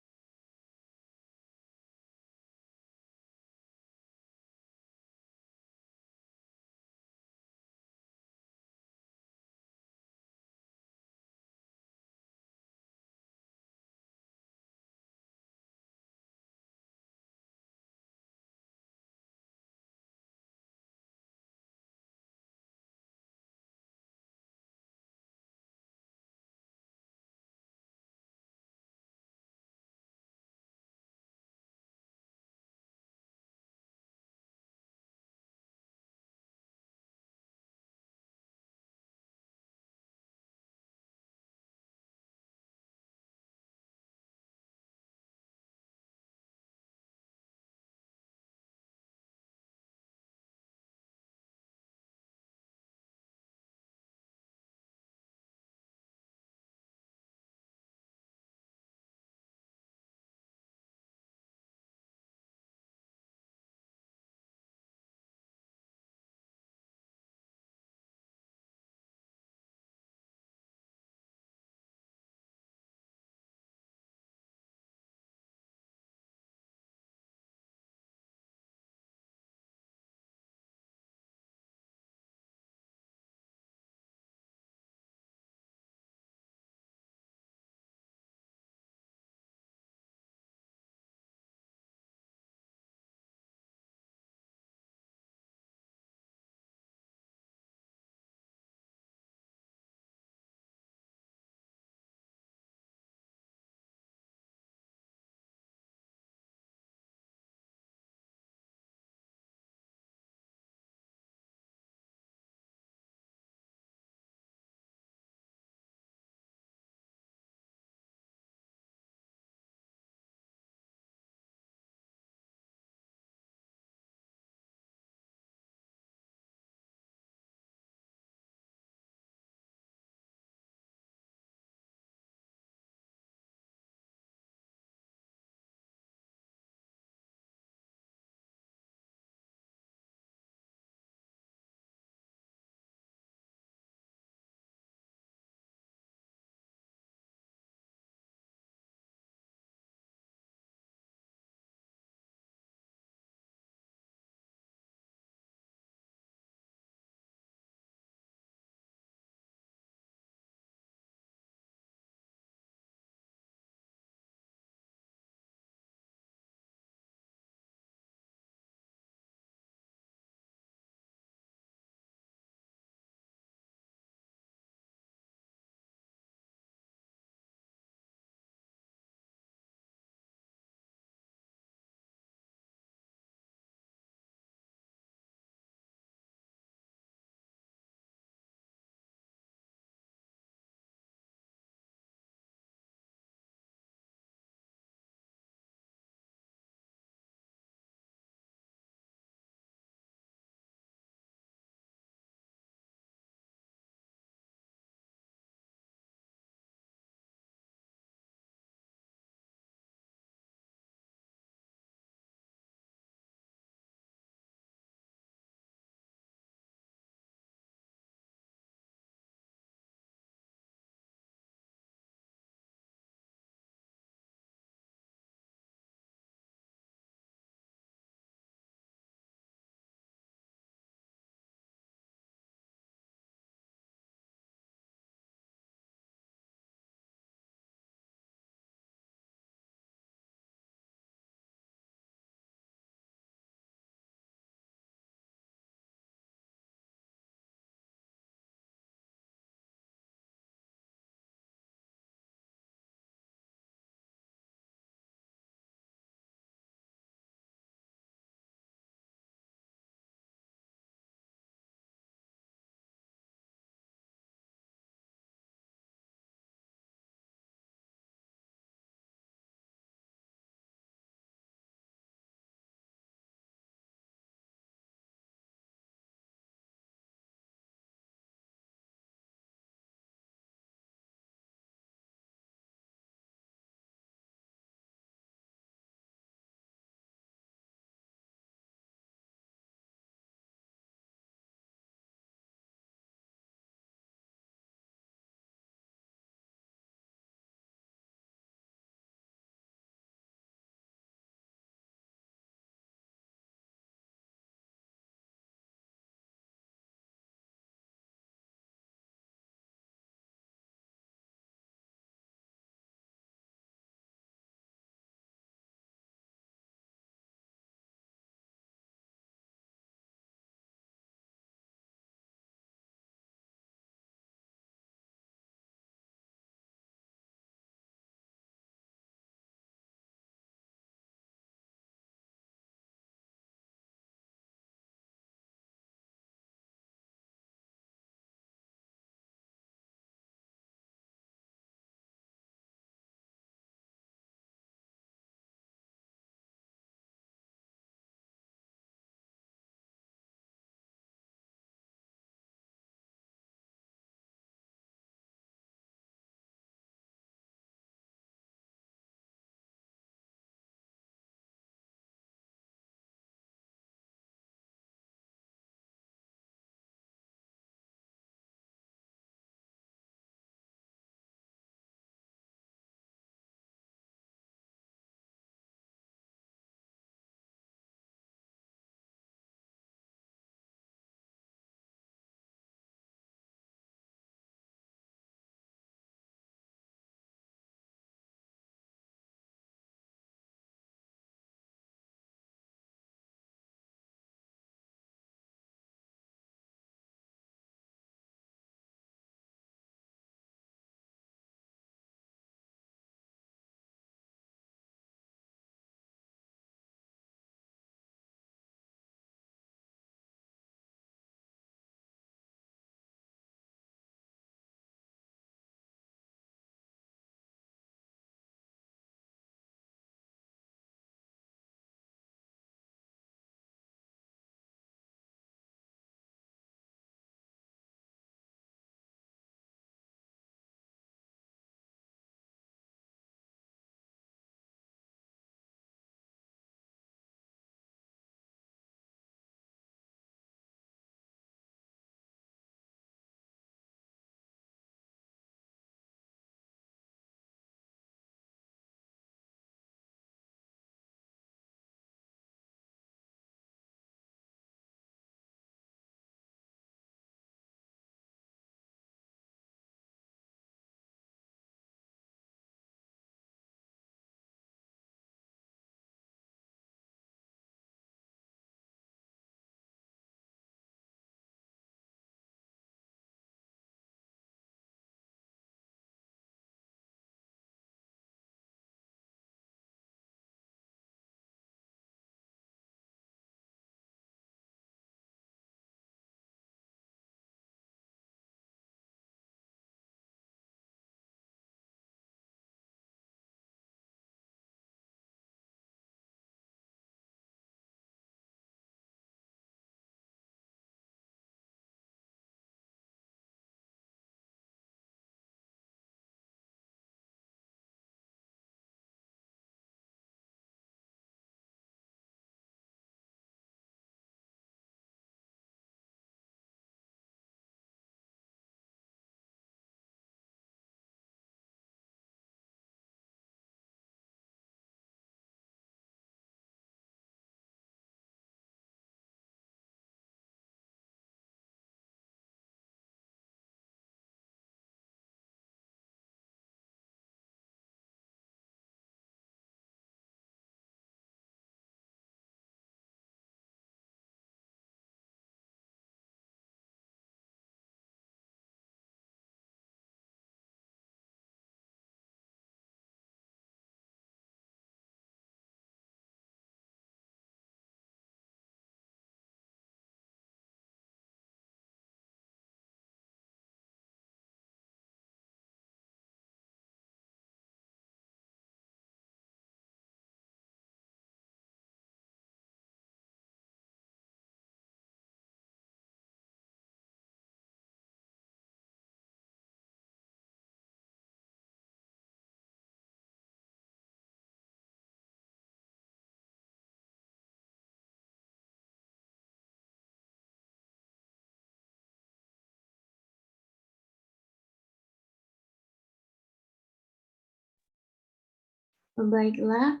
Baiklah,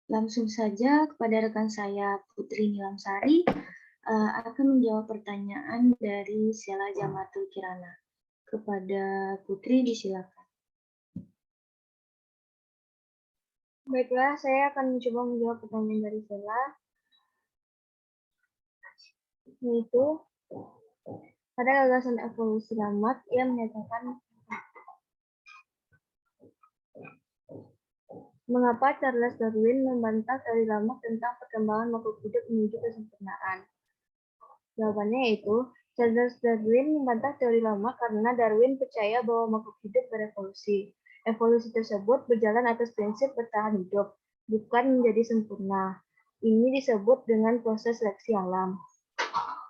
langsung saja kepada rekan saya Putri Nilamsari akan menjawab pertanyaan dari Sela Jamatul Kirana. Kepada Putri disilakan. Baiklah, saya akan mencoba menjawab pertanyaan dari Sela, yaitu pada gagasan evolusi Lamarck yang menyatakan mengapa Charles Darwin membantah teori Lamarck tentang perkembangan makhluk hidup menuju kesempurnaan. Jawabannya yaitu Charles Darwin membantah teori Lamarck karena Darwin percaya bahwa makhluk hidup berevolusi. Evolusi tersebut berjalan atas prinsip bertahan hidup, bukan menjadi sempurna. Ini disebut dengan proses seleksi alam.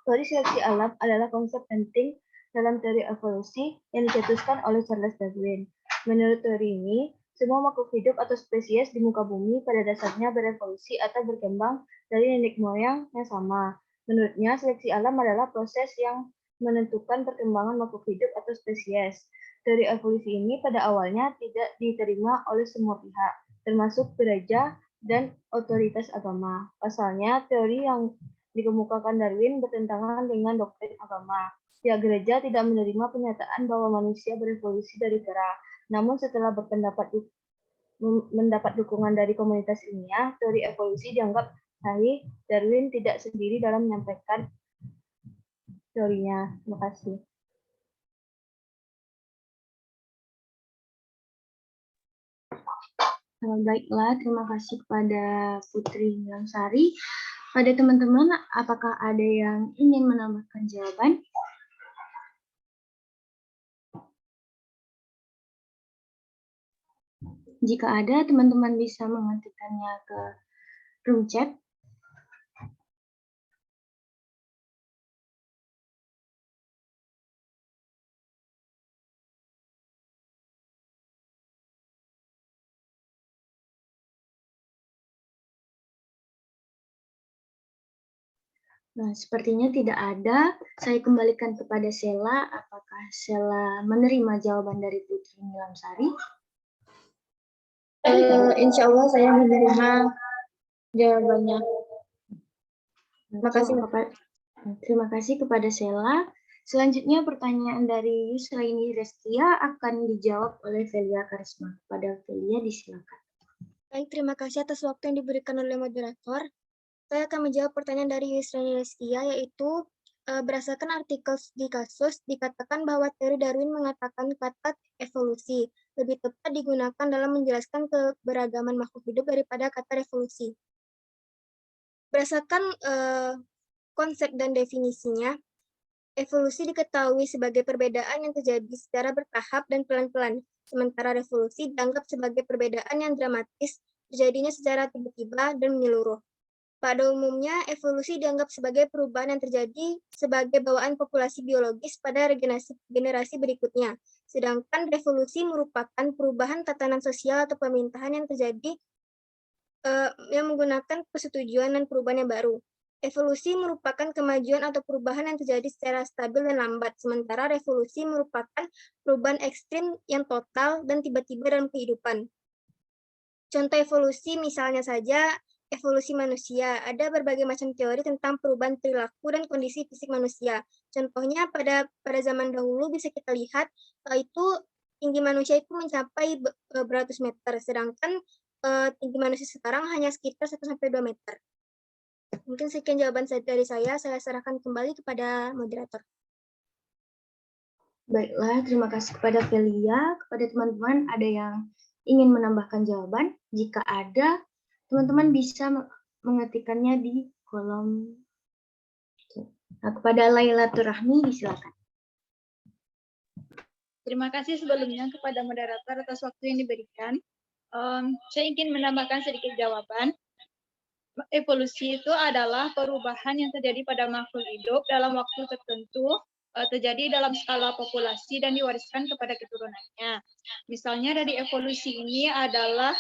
Teori seleksi alam adalah konsep penting dalam teori evolusi yang dicetuskan oleh Charles Darwin. Menurut teori ini, semua makhluk hidup atau spesies di muka bumi pada dasarnya berevolusi atau berkembang dari nenek moyang yang sama. Menurutnya, seleksi alam adalah proses yang menentukan perkembangan makhluk hidup atau spesies. Teori evolusi ini pada awalnya tidak diterima oleh semua pihak, termasuk gereja dan otoritas agama. Pasalnya, teori yang dikemukakan Darwin bertentangan dengan doktrin agama. Pihak gereja tidak menerima pernyataan bahwa manusia berevolusi dari kera. Namun setelah mendapat dukungan dari komunitas ilmiah, teori evolusi dianggap sahih. Darwin tidak sendiri dalam menyampaikan teorinya. Terima kasih. Baiklah, terima kasih kepada Putri Nilamsari. Pada teman-teman, apakah ada yang ingin menambahkan jawaban? Jika ada, teman-teman bisa mengetikkannya ke room chat. Nah, sepertinya tidak ada. Saya kembalikan kepada Sela. Apakah Sela menerima jawaban dari Putri Nilamsari? Insya Allah saya menerima jawabannya. Terima kasih kepada Sela. Selanjutnya pertanyaan dari Yusraini Restia akan dijawab oleh Velia Karisma. Kepada Velia disilakan. Baik, terima kasih atas waktu yang diberikan oleh moderator. Saya akan menjawab pertanyaan dari Yusraini Restia, yaitu berdasarkan artikel di Kasus, dikatakan bahwa teori Darwin mengatakan kata evolusi lebih tepat digunakan dalam menjelaskan keberagaman makhluk hidup daripada kata revolusi. Berdasarkan konsep dan definisinya, evolusi diketahui sebagai perbedaan yang terjadi secara bertahap dan pelan-pelan, sementara revolusi dianggap sebagai perbedaan yang dramatis, terjadinya secara tiba-tiba dan menyeluruh. Pada umumnya, evolusi dianggap sebagai perubahan yang terjadi sebagai bawaan populasi biologis pada generasi berikutnya. Sedangkan revolusi merupakan perubahan tatanan sosial atau pemerintahan yang terjadi yang menggunakan persetujuan dan perubahan yang baru. Evolusi merupakan kemajuan atau perubahan yang terjadi secara stabil dan lambat, sementara revolusi merupakan perubahan ekstrim yang total dan tiba-tiba dalam kehidupan. Contoh evolusi misalnya saja, evolusi manusia. Ada berbagai macam teori tentang perubahan perilaku dan kondisi fisik manusia. Contohnya pada zaman dahulu bisa kita lihat itu tinggi manusia itu mencapai beratus meter, sedangkan tinggi manusia sekarang hanya sekitar 1-2 meter. Mungkin sekian jawaban dari saya serahkan kembali kepada moderator. Baiklah, terima kasih kepada Velia. Kepada teman-teman, ada yang ingin menambahkan jawaban? Jika ada, teman-teman bisa mengetikkannya di kolom. Nah, kepada Lailatul Rahmi, disilakan. Terima kasih sebelumnya kepada moderator atas waktu yang diberikan. Saya ingin menambahkan sedikit jawaban. Evolusi itu adalah perubahan yang terjadi pada makhluk hidup dalam waktu tertentu, terjadi dalam skala populasi dan diwariskan kepada keturunannya. Misalnya dari evolusi ini adalah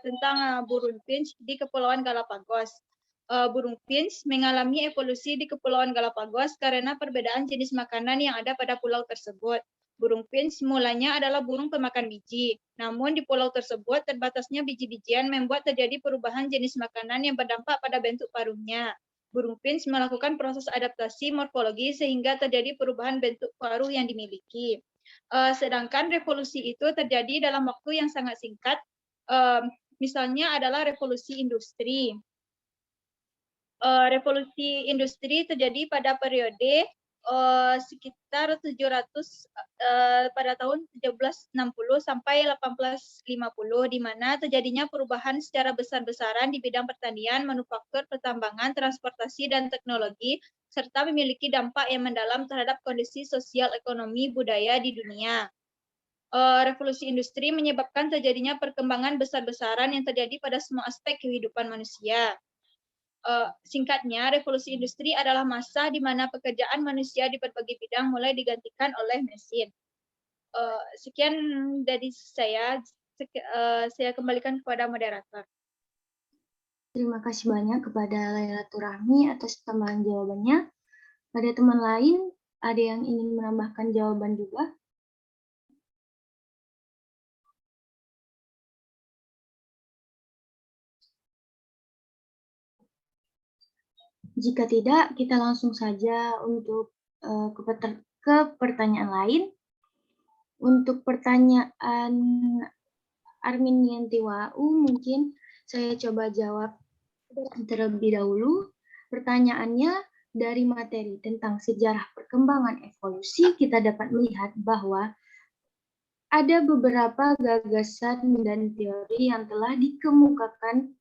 tentang burung finch di Kepulauan Galapagos. Burung finch mengalami evolusi di Kepulauan Galapagos karena perbedaan jenis makanan yang ada pada pulau tersebut. Burung finch mulanya adalah burung pemakan biji. Namun di pulau tersebut terbatasnya biji-bijian membuat terjadi perubahan jenis makanan yang berdampak pada bentuk paruhnya. Burung finch melakukan proses adaptasi morfologi sehingga terjadi perubahan bentuk paruh yang dimiliki. Sedangkan revolusi itu terjadi dalam waktu yang sangat singkat. Misalnya adalah revolusi industri. Revolusi industri terjadi pada periode sekitar 700 pada tahun 1760 sampai 1850, di mana terjadinya perubahan secara besar-besaran di bidang pertanian, manufaktur, pertambangan, transportasi, dan teknologi, serta memiliki dampak yang mendalam terhadap kondisi sosial, ekonomi, budaya di dunia. Revolusi industri menyebabkan terjadinya perkembangan besar-besaran yang terjadi pada semua aspek kehidupan manusia. Singkatnya, revolusi industri adalah masa di mana pekerjaan manusia di berbagai bidang mulai digantikan oleh mesin. Sekian dari saya. Saya kembalikan kepada moderator. Terima kasih banyak kepada Lailatul Rahmi atas tambahan jawabannya. Ada teman lain, ada yang ingin menambahkan jawaban juga? Jika tidak, kita langsung saja untuk ke pertanyaan lain. Untuk pertanyaan Armin Yantiwau, mungkin saya coba jawab terlebih dahulu. Pertanyaannya, dari materi tentang sejarah perkembangan evolusi, kita dapat melihat bahwa ada beberapa gagasan dan teori yang telah dikemukakan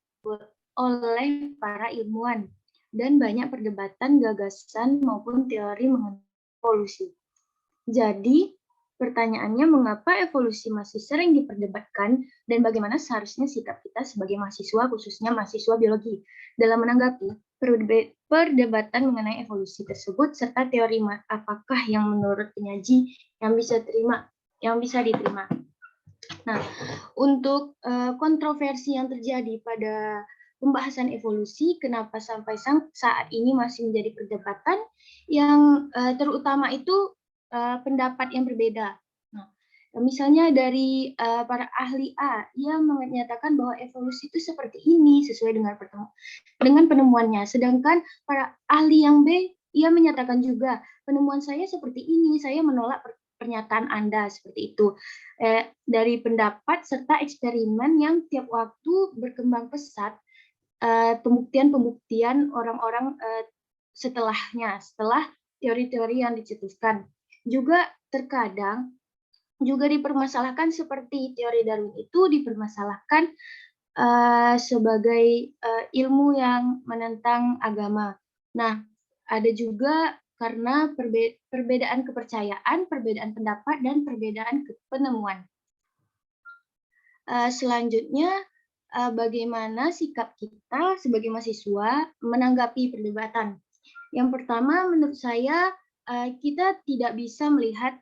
oleh para ilmuwan, dan banyak perdebatan gagasan maupun teori mengenai evolusi. Jadi, pertanyaannya mengapa evolusi masih sering diperdebatkan dan bagaimana seharusnya sikap kita sebagai mahasiswa, khususnya mahasiswa biologi, dalam menanggapi perdebatan mengenai evolusi tersebut, serta teori apakah yang menurut penyaji yang bisa diterima. Nah, untuk kontroversi yang terjadi pada pembahasan evolusi, kenapa sampai saat ini masih menjadi perdebatan, yang terutama itu pendapat yang berbeda. Nah, misalnya dari para ahli A, ia menyatakan bahwa evolusi itu seperti ini sesuai dengan penemuannya. Sedangkan para ahli yang B, ia menyatakan juga penemuan saya seperti ini, saya menolak pernyataan Anda seperti itu. Dari pendapat serta eksperimen yang tiap waktu berkembang pesat, pembuktian orang-orang setelah teori-teori yang dicetuskan. Juga terkadang juga dipermasalahkan seperti teori Darwin itu dipermasalahkan sebagai ilmu yang menentang agama. Nah, ada juga karena perbedaan kepercayaan, perbedaan pendapat, dan perbedaan penemuan. Selanjutnya, bagaimana sikap kita sebagai mahasiswa menanggapi perdebatan. Yang pertama, menurut saya, kita tidak bisa melihat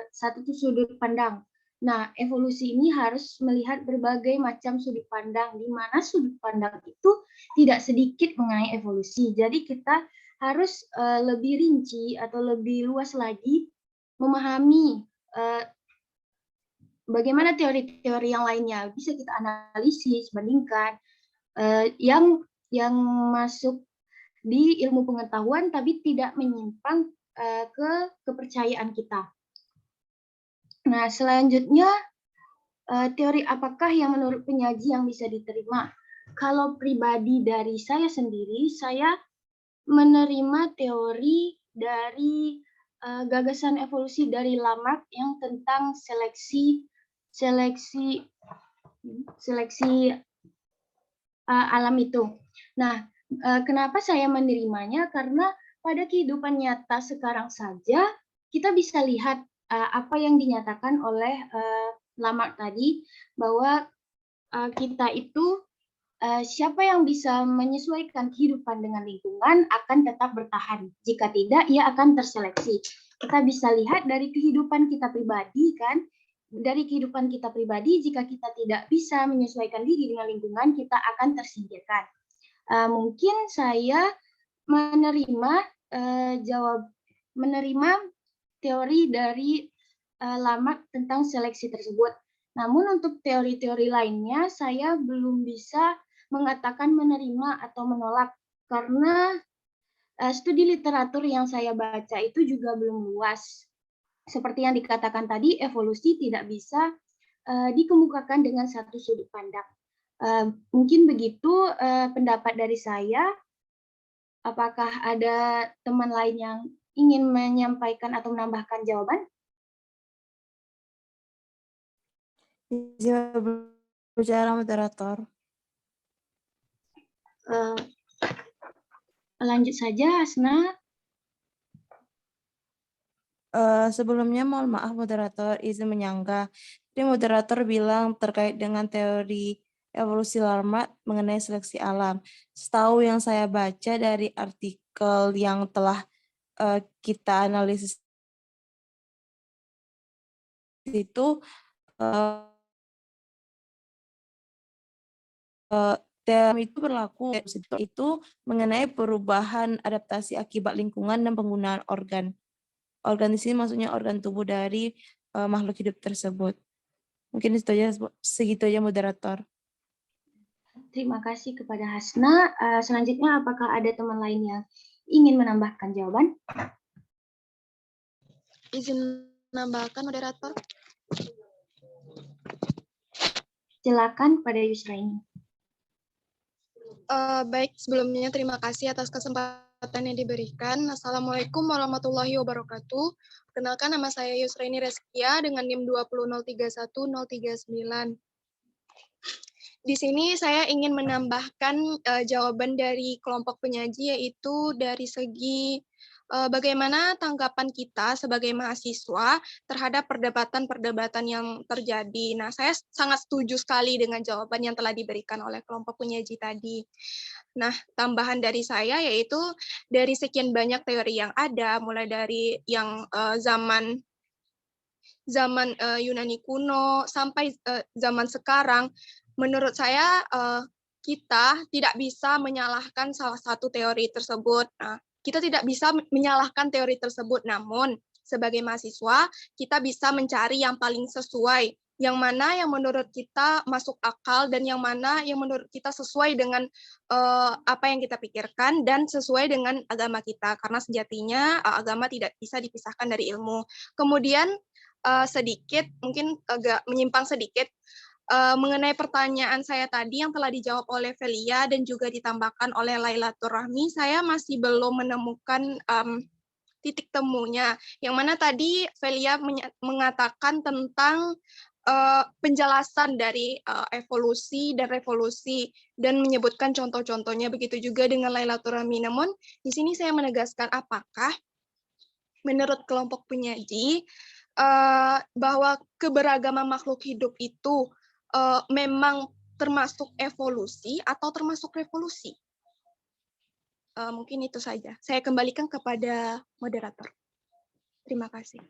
satu sudut pandang. Nah, evolusi ini harus melihat berbagai macam sudut pandang, di mana sudut pandang itu tidak sedikit mengenai evolusi. Jadi kita harus lebih rinci atau lebih luas lagi memahami bagaimana teori-teori yang lainnya. Bisa kita analisis, bandingkan yang masuk di ilmu pengetahuan tapi tidak menyimpang ke kepercayaan kita. Nah, selanjutnya teori apakah yang menurut penyaji yang bisa diterima? Kalau pribadi dari saya sendiri, saya menerima teori dari gagasan evolusi dari Lamarck yang tentang seleksi alam itu. Nah, kenapa saya menerimanya? Karena pada kehidupan nyata sekarang saja kita bisa lihat apa yang dinyatakan oleh Lamarck tadi, bahwa kita itu siapa yang bisa menyesuaikan kehidupan dengan lingkungan akan tetap bertahan. Jika tidak, ia akan terseleksi. Kita bisa lihat dari kehidupan kita pribadi, kan? Dari kehidupan kita pribadi, jika kita tidak bisa menyesuaikan diri dengan lingkungan, kita akan tersingkirkan. Mungkin saya menerima teori dari lama tentang seleksi tersebut. Namun untuk teori-teori lainnya saya belum bisa mengatakan menerima atau menolak karena studi literatur yang saya baca itu juga belum luas. Seperti yang dikatakan tadi, evolusi tidak bisa dikemukakan dengan satu sudut pandang. Mungkin begitu pendapat dari saya. Apakah ada teman lain yang ingin menyampaikan atau menambahkan jawaban? Izin berbicara moderator. Lanjut saja, Hasna. Sebelumnya mohon maaf moderator, izin menyanggah. Jadi moderator bilang terkait dengan teori evolusi larmat mengenai seleksi alam. Setahu yang saya baca dari artikel yang telah kita analisis itu teori itu berlaku itu mengenai perubahan adaptasi akibat lingkungan dan penggunaan organ. Organ di sini maksudnya organ tubuh dari makhluk hidup tersebut. Mungkin segitu aja moderator. Terima kasih kepada Hasna. Selanjutnya apakah ada teman lain yang ingin menambahkan jawaban? Izin menambahkan moderator. Silakan pada Yusraini. Baik, sebelumnya terima kasih atas kesempatan yang diberikan. Assalamualaikum warahmatullahi wabarakatuh. Perkenalkan, nama saya Yusraini Reskia dengan NIM 2031039. Di sini saya ingin menambahkan jawaban dari kelompok penyaji, yaitu dari segi bagaimana tanggapan kita sebagai mahasiswa terhadap perdebatan-perdebatan yang terjadi. Nah, saya sangat setuju sekali dengan jawaban yang telah diberikan oleh kelompok penyaji tadi. Nah, tambahan dari saya yaitu dari sekian banyak teori yang ada, mulai dari yang zaman Yunani kuno sampai zaman sekarang, menurut saya kita tidak bisa menyalahkan salah satu teori tersebut. Nah, kita tidak bisa menyalahkan teori tersebut, namun sebagai mahasiswa kita bisa mencari yang paling sesuai, yang mana yang menurut kita masuk akal dan yang mana yang menurut kita sesuai dengan apa yang kita pikirkan dan sesuai dengan agama kita, karena sejatinya agama tidak bisa dipisahkan dari ilmu. Kemudian sedikit, mungkin agak menyimpang sedikit, mengenai pertanyaan saya tadi yang telah dijawab oleh Velia dan juga ditambahkan oleh Lailatul Rahmi, saya masih belum menemukan titik temunya. Yang mana tadi Velia mengatakan tentang penjelasan dari evolusi dan revolusi dan menyebutkan contoh-contohnya, begitu juga dengan Lailatul Rahmi. Namun di sini saya menegaskan apakah menurut kelompok penyaji bahwa keberagaman makhluk hidup itu memang termasuk evolusi atau termasuk revolusi. Mungkin itu saja. Saya kembalikan kepada moderator. Terima kasih.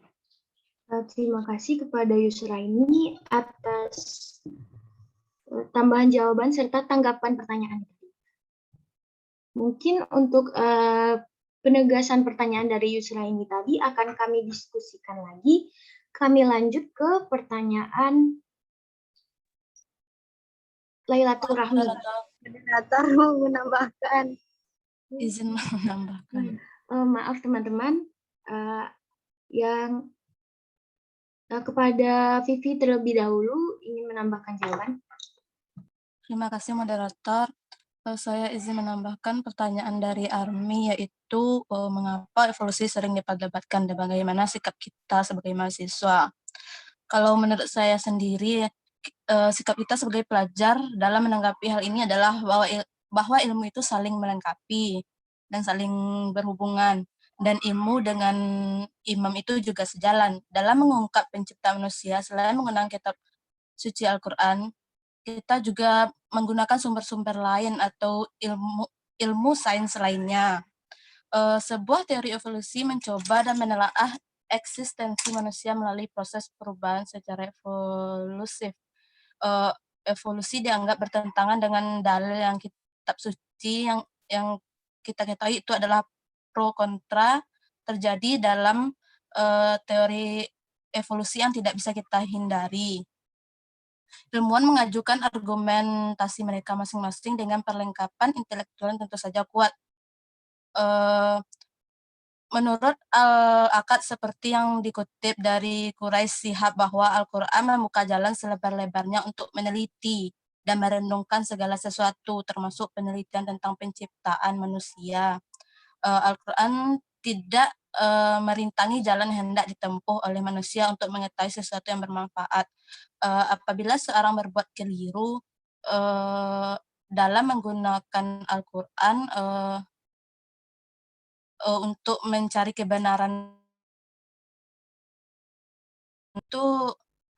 Terima kasih kepada Yusraini atas tambahan jawaban serta tanggapan pertanyaan. Mungkin untuk penegasan pertanyaan dari Yusraini tadi akan kami diskusikan lagi. Kami lanjut ke pertanyaan Lailatul Rahmi. Moderator mau menambahkan. Izin menambahkan. Maaf teman-teman, yang kepada Vivi terlebih dahulu ingin menambahkan jawaban. Terima kasih moderator. Saya izin menambahkan pertanyaan dari Armi, yaitu mengapa evolusi sering diperdebatkan dan bagaimana sikap kita sebagai mahasiswa. Kalau menurut saya sendiri, sikap kita sebagai pelajar dalam menanggapi hal ini adalah bahwa ilmu itu saling melengkapi dan saling berhubungan. Dan ilmu dengan imam itu juga sejalan. Dalam mengungkap pencipta manusia, selain menggunakan kitab suci Al-Quran, kita juga menggunakan sumber-sumber lain atau ilmu sains lainnya. Sebuah teori evolusi mencoba dan menelaah eksistensi manusia melalui proses perubahan secara evolusif. Evolusi dianggap bertentangan dengan dalil yang kitab suci yang kita ketahui itu adalah pro kontra terjadi dalam teori evolusi yang tidak bisa kita hindari. Ilmuwan mengajukan argumentasi mereka masing-masing dengan perlengkapan intelektual yang tentu saja kuat. Menurut Al-Akad seperti yang dikutip dari Quraisy Shihab bahwa Al-Quran membuka jalan selebar-lebarnya untuk meneliti dan merenungkan segala sesuatu, termasuk penelitian tentang penciptaan manusia. Al-Quran tidak merintangi jalan yang hendak ditempuh oleh manusia untuk mengetahui sesuatu yang bermanfaat. Apabila seorang berbuat keliru dalam menggunakan Al-Quran untuk mencari kebenaran, itu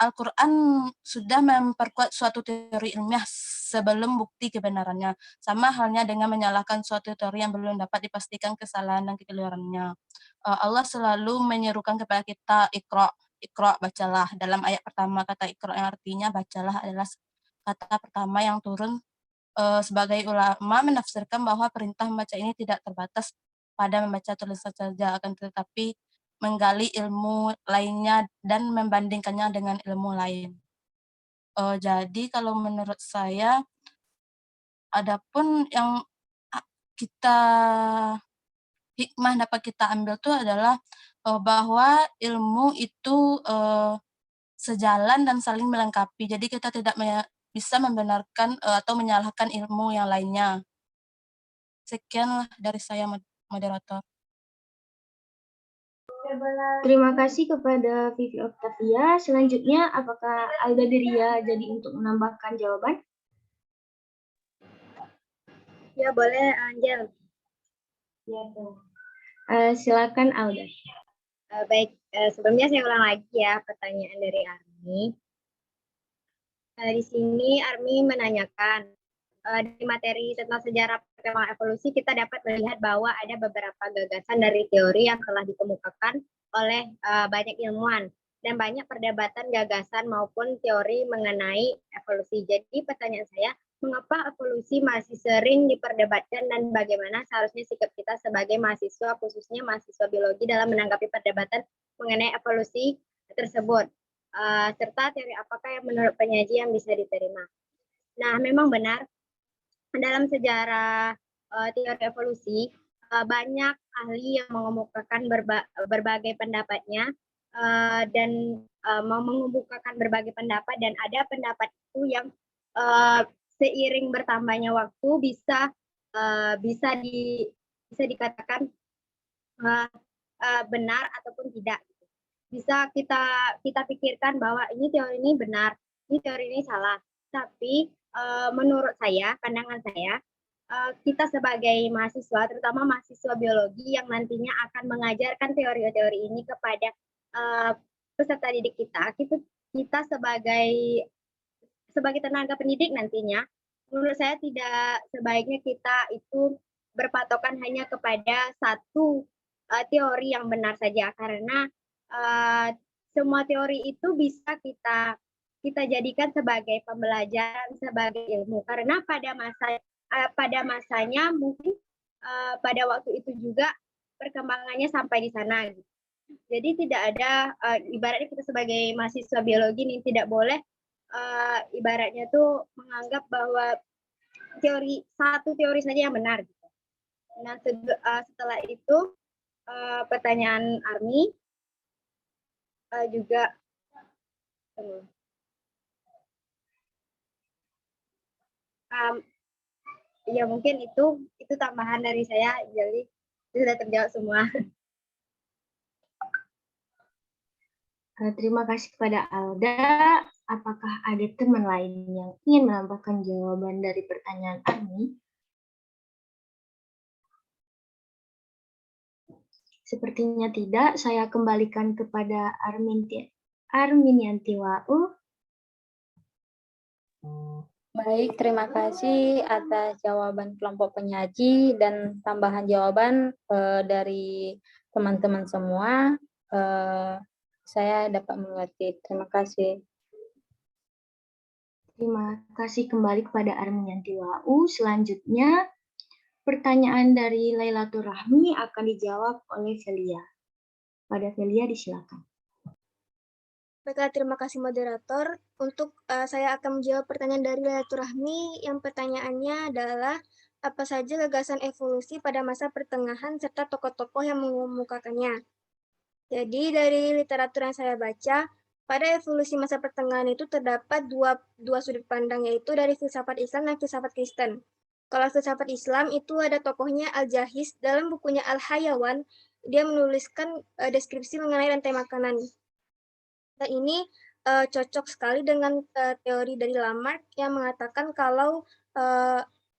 Al-Quran sudah memperkuat suatu teori ilmiah sebelum bukti kebenarannya. Sama halnya dengan menyalahkan suatu teori yang belum dapat dipastikan kesalahan dan kekeliruannya. Allah selalu menyerukan kepada kita, Iqra, bacalah. Dalam ayat pertama, kata Iqra yang artinya bacalah adalah kata pertama yang turun. Sebagai ulama menafsirkan bahwa perintah membaca ini tidak terbatas pada membaca tulisan saja, akan tetapi menggali ilmu lainnya dan membandingkannya dengan ilmu lain. Jadi kalau menurut saya, adapun yang kita hikmah dapat kita ambil itu adalah bahwa ilmu itu sejalan dan saling melengkapi. Jadi kita tidak bisa membenarkan atau menyalahkan ilmu yang lainnya. Sekianlah dari saya, moderator. Terima kasih kepada Vivi Octavia. Selanjutnya, apakah Alda Deria jadi untuk menambahkan jawaban? Ya, boleh, Angel. Ya, silakan Alda. Baik, sebelumnya saya ulang lagi ya pertanyaan dari Armi. Di sini Armi menanyakan, di materi tentang sejarah perkembangan evolusi kita dapat melihat bahwa ada beberapa gagasan dari teori yang telah dikemukakan oleh banyak ilmuwan dan banyak perdebatan gagasan maupun teori mengenai evolusi. Jadi pertanyaan saya, mengapa evolusi masih sering diperdebatkan dan bagaimana seharusnya sikap kita sebagai mahasiswa, khususnya mahasiswa biologi dalam menanggapi perdebatan mengenai evolusi tersebut? Serta teori apakah yang menurut penyaji yang bisa diterima? Nah, memang benar dalam sejarah teori evolusi banyak ahli yang mengemukakan berbagai pendapatnya dan mengemukakan berbagai pendapat, dan ada pendapat itu yang seiring bertambahnya waktu bisa dikatakan benar ataupun tidak. Bisa kita pikirkan bahwa ini teori ini benar, ini teori ini salah. Tapi menurut saya, pandangan saya, kita sebagai mahasiswa, terutama mahasiswa biologi yang nantinya akan mengajarkan teori-teori ini kepada peserta didik kita sebagai tenaga pendidik nantinya, menurut saya tidak sebaiknya kita itu berpatokan hanya kepada satu teori yang benar saja, karena semua teori itu bisa kita jadikan sebagai pembelajaran, sebagai ilmu, karena pada masanya mungkin pada waktu itu juga perkembangannya sampai di sana. Jadi tidak ada ibaratnya kita sebagai mahasiswa biologi ini tidak boleh ibaratnya tuh menganggap bahwa satu teori saja yang benar. Nah, setelah itu pertanyaan Armi juga ya mungkin itu tambahan dari saya, jadi sudah terjawab semua. Terima kasih kepada Alda. Apakah ada teman lain yang ingin menambahkan jawaban dari pertanyaan Armi? Sepertinya tidak. Saya kembalikan kepada Arminianti Wau. Baik, terima kasih atas jawaban kelompok penyaji dan tambahan jawaban dari teman-teman semua. Saya dapat mengerti. Terima kasih. Terima kasih kembali kepada Arminianti Wau. Selanjutnya, pertanyaan dari Lailatul Rahmi akan dijawab oleh Velia. Pada Velia, disilakan. Baiklah, terima kasih moderator. Untuk saya akan menjawab pertanyaan dari Lailatul Rahmi. Yang pertanyaannya adalah, apa saja gagasan evolusi pada masa pertengahan serta tokoh-tokoh yang mengemukakannya. Jadi dari literatur yang saya baca, pada evolusi masa pertengahan itu terdapat dua sudut pandang, yaitu dari filsafat Islam dan filsafat Kristen. Kalau filsafat Islam itu ada tokohnya Al-Jahiz, dalam bukunya Al-Hayawan, dia menuliskan deskripsi mengenai rantai makanan. Dan ini cocok sekali dengan teori dari Lamarck yang mengatakan kalau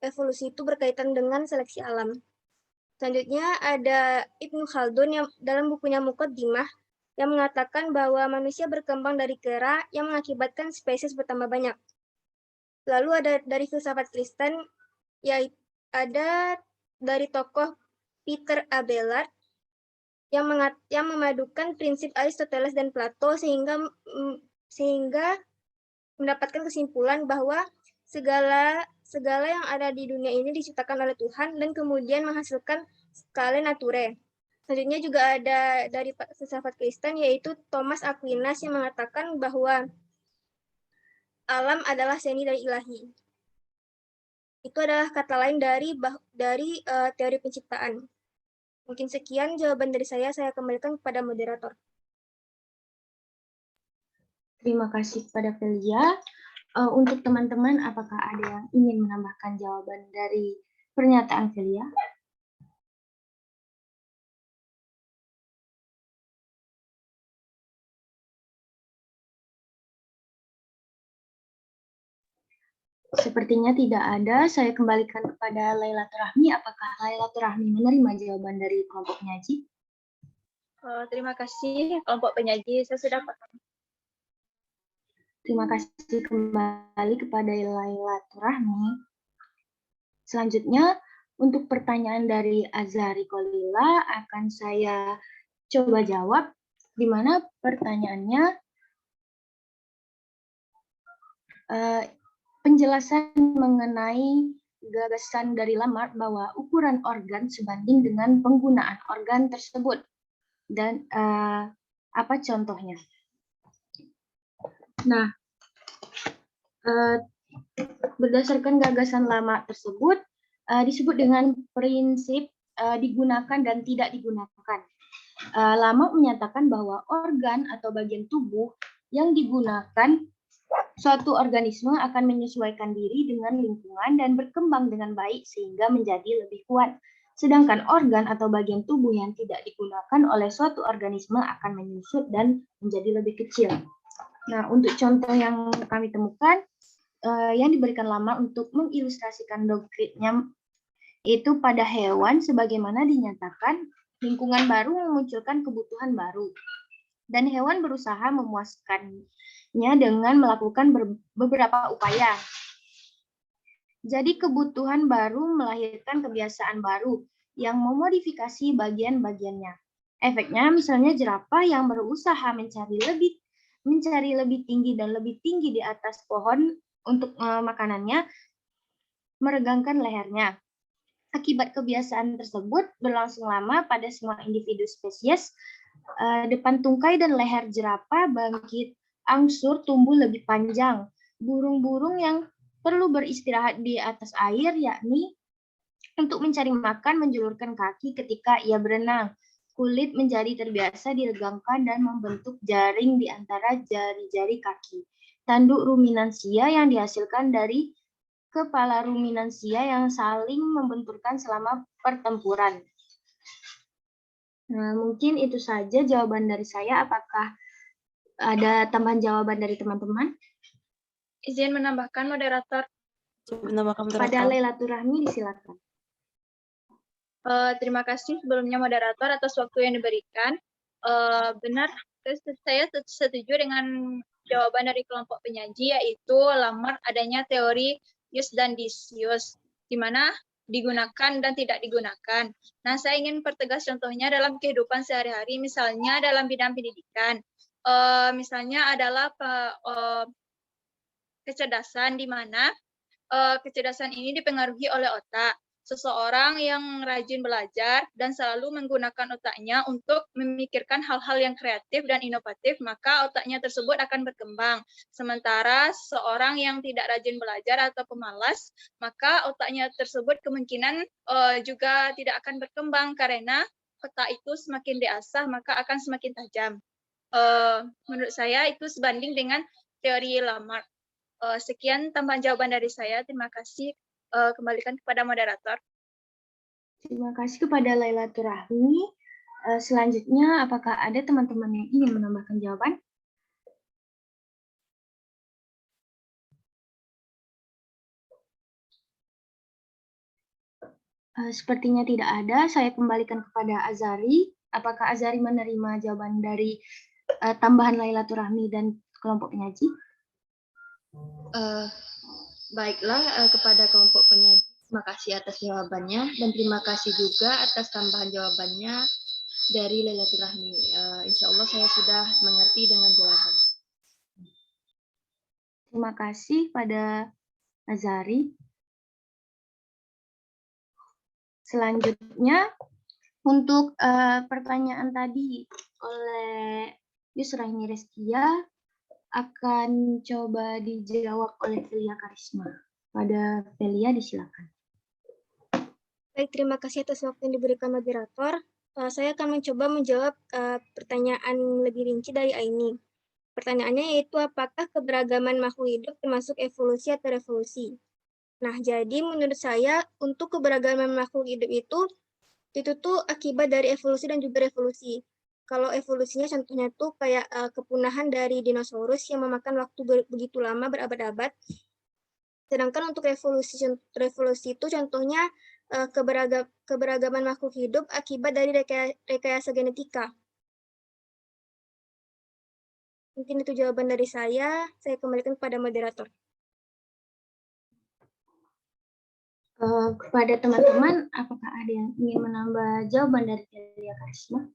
evolusi itu berkaitan dengan seleksi alam. Selanjutnya ada Ibnu Khaldun yang dalam bukunya Muqaddimah yang mengatakan bahwa manusia berkembang dari kera yang mengakibatkan spesies bertambah banyak. Lalu ada dari filsafat Kristen, yaitu ada dari tokoh Peter Abelard yang memadukan prinsip Aristoteles dan Plato sehingga mendapatkan kesimpulan bahwa segala yang ada di dunia ini diciptakan oleh Tuhan dan kemudian menghasilkan skala nature. Selanjutnya juga ada dari filsafat Kristen, yaitu Thomas Aquinas yang mengatakan bahwa alam adalah seni dari ilahi. Itu adalah kata lain dari teori penciptaan. Mungkin sekian jawaban dari saya kembalikan kepada moderator. Terima kasih kepada Velia. Untuk teman-teman, apakah ada yang ingin menambahkan jawaban dari pernyataan Velia? Sepertinya tidak ada. Saya kembalikan kepada Lailatul Rahmi. Apakah Lailatul Rahmi menerima jawaban dari kelompok penyaji? Terima kasih kelompok penyaji, saya sudah paham. Terima kasih kembali kepada Lailatul Rahmi. Selanjutnya, untuk pertanyaan dari Azhari Kolila akan saya coba jawab, di mana pertanyaannya penjelasan mengenai gagasan dari Lamarck bahwa ukuran organ sebanding dengan penggunaan organ tersebut. Dan apa contohnya? Nah, berdasarkan gagasan Lamarck tersebut, disebut dengan prinsip digunakan dan tidak digunakan. Lamarck menyatakan bahwa organ atau bagian tubuh yang digunakan suatu organisme akan menyesuaikan diri dengan lingkungan dan berkembang dengan baik sehingga menjadi lebih kuat. Sedangkan organ atau bagian tubuh yang tidak digunakan oleh suatu organisme akan menyusut dan menjadi lebih kecil. Nah, untuk contoh yang kami temukan, yang diberikan Lamarck untuk mengilustrasikan doktrinnya itu pada hewan, sebagaimana dinyatakan lingkungan baru memunculkan kebutuhan baru. Dan hewan berusaha memuaskannya dengan melakukan beberapa upaya. Jadi kebutuhan baru melahirkan kebiasaan baru yang memodifikasi bagian-bagiannya. Efeknya misalnya jerapah yang berusaha mencari lebih tinggi dan lebih tinggi di atas pohon untuk makanannya, meregangkan lehernya. Akibat kebiasaan tersebut berlangsung lama pada semua individu spesies, depan tungkai dan leher jerapah bangkit angsur tumbuh lebih panjang. Burung-burung yang perlu beristirahat di atas air, yakni untuk mencari makan, menjulurkan kaki ketika ia berenang. Kulit menjadi terbiasa diregangkan dan membentuk jaring di antara jari-jari kaki. Tanduk ruminansia yang dihasilkan dari kepala ruminansia yang saling membenturkan selama pertempuran. Nah, mungkin itu saja jawaban dari saya. Apakah ada tambahan jawaban dari teman-teman? Izin menambahkan moderator. Pada Lailatul Rahmi, disilakan. Terima kasih sebelumnya moderator atas waktu yang diberikan. Benar, saya setuju dengan jawaban dari kelompok penyaji, yaitu Lamarck adanya teori use dan disuse, di mana digunakan dan tidak digunakan. Nah, saya ingin pertegas contohnya dalam kehidupan sehari-hari, misalnya dalam bidang pendidikan. Misalnya adalah kecerdasan, di mana kecerdasan ini dipengaruhi oleh otak. Seseorang yang rajin belajar dan selalu menggunakan otaknya untuk memikirkan hal-hal yang kreatif dan inovatif, maka otaknya tersebut akan berkembang. Sementara seorang yang tidak rajin belajar atau pemalas, maka otaknya tersebut kemungkinan juga tidak akan berkembang karena otak itu semakin diasah maka akan semakin tajam. Menurut saya itu sebanding dengan teori Lamarck. Sekian tambahan jawaban dari saya. Terima kasih. Kembalikan kepada moderator. Terima kasih kepada Lailatul Rahmi. Selanjutnya, apakah ada teman-teman yang ingin menambahkan jawaban? Sepertinya tidak ada. Saya kembalikan kepada Azari. Apakah Azari menerima jawaban dari tambahan Lailatul Rahmi dan kelompok penyaji? Baiklah, kepada kelompok penyaji, terima kasih atas jawabannya dan terima kasih juga atas tambahan jawabannya dari Lailatul Rahmi. Insya Allah saya sudah mengerti dengan jawabannya. Terima kasih pada Azari. Selanjutnya, untuk pertanyaan tadi oleh Yusraini Reskia akan coba dijawab oleh Velia Karisma. Pada Velia, disilakan. Baik, terima kasih atas waktu yang diberikan moderator. Saya akan mencoba menjawab pertanyaan lebih rinci dari Aini. Pertanyaannya yaitu apakah keberagaman makhluk hidup termasuk evolusi atau revolusi? Nah, jadi menurut saya untuk keberagaman makhluk hidup itu tuh akibat dari evolusi dan juga revolusi. Kalau evolusinya contohnya tuh kayak kepunahan dari dinosaurus yang memakan waktu begitu lama berabad-abad. Sedangkan untuk revolusi itu contohnya keberagaman makhluk hidup akibat dari rekayasa genetika. Mungkin itu jawaban dari saya kembalikan kepada moderator. Kepada teman-teman, apakah ada yang ingin menambah jawaban dari Velia Karisma?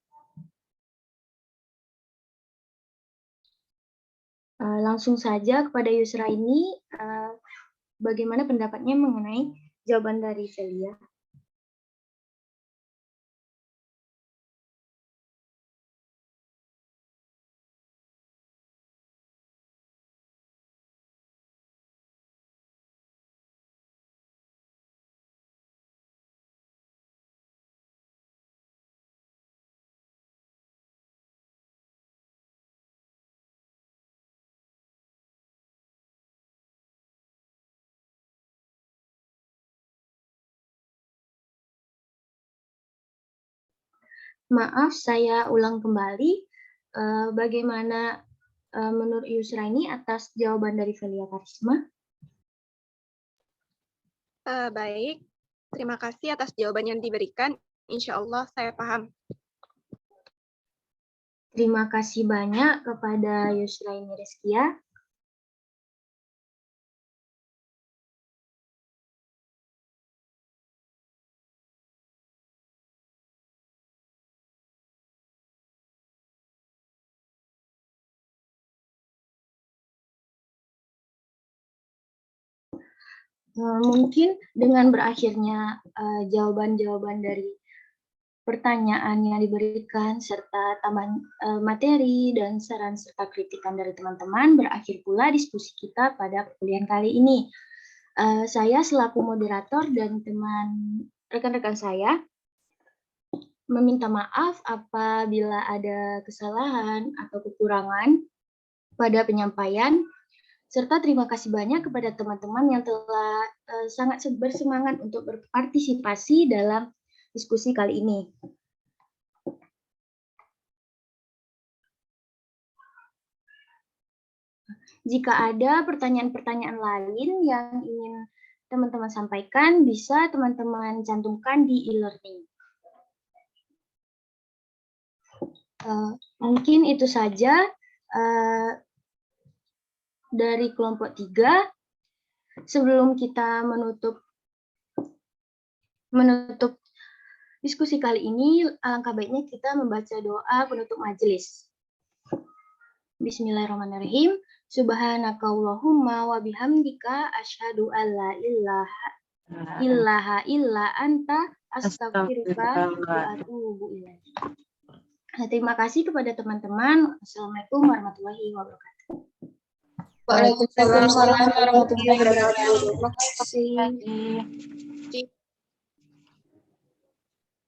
Langsung saja kepada Yusraini, bagaimana pendapatnya mengenai jawaban dari Velia? Maaf, saya ulang kembali. Bagaimana menurut Yusraini atas jawaban dari Velia Karisma? Baik, terima kasih atas jawaban yang diberikan. Insya Allah saya paham. Terima kasih banyak kepada Yusraini Reskia. Mungkin dengan berakhirnya jawaban-jawaban dari pertanyaan yang diberikan serta tambahan materi dan saran serta kritikan dari teman-teman, berakhir pula diskusi kita pada perkuliahan kali ini. Saya selaku moderator dan rekan-rekan saya meminta maaf apabila ada kesalahan atau kekurangan pada penyampaian. Serta terima kasih banyak kepada teman-teman yang telah sangat bersemangat untuk berpartisipasi dalam diskusi kali ini. Jika ada pertanyaan-pertanyaan lain yang ingin teman-teman sampaikan, bisa teman-teman cantumkan di e-learning. Mungkin itu saja dari kelompok 3. Sebelum kita menutup diskusi kali ini, alangkah baiknya kita membaca doa penutup majelis. Bismillahirrahmanirrahim. Subhanakallahumma wa bihamdika asyhadu an la ilaha ilaha illa anta astaghfiruka wa atubu ilaik. Terima kasih kepada teman-teman. Assalamualaikum warahmatullahi wabarakatuh. Waalaikumsalam warahmatullahi wabarakatuh. Terima kasih.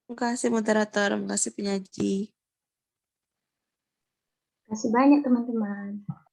Terima kasih moderator, terima kasih penyaji. Terima kasih banyak teman-teman.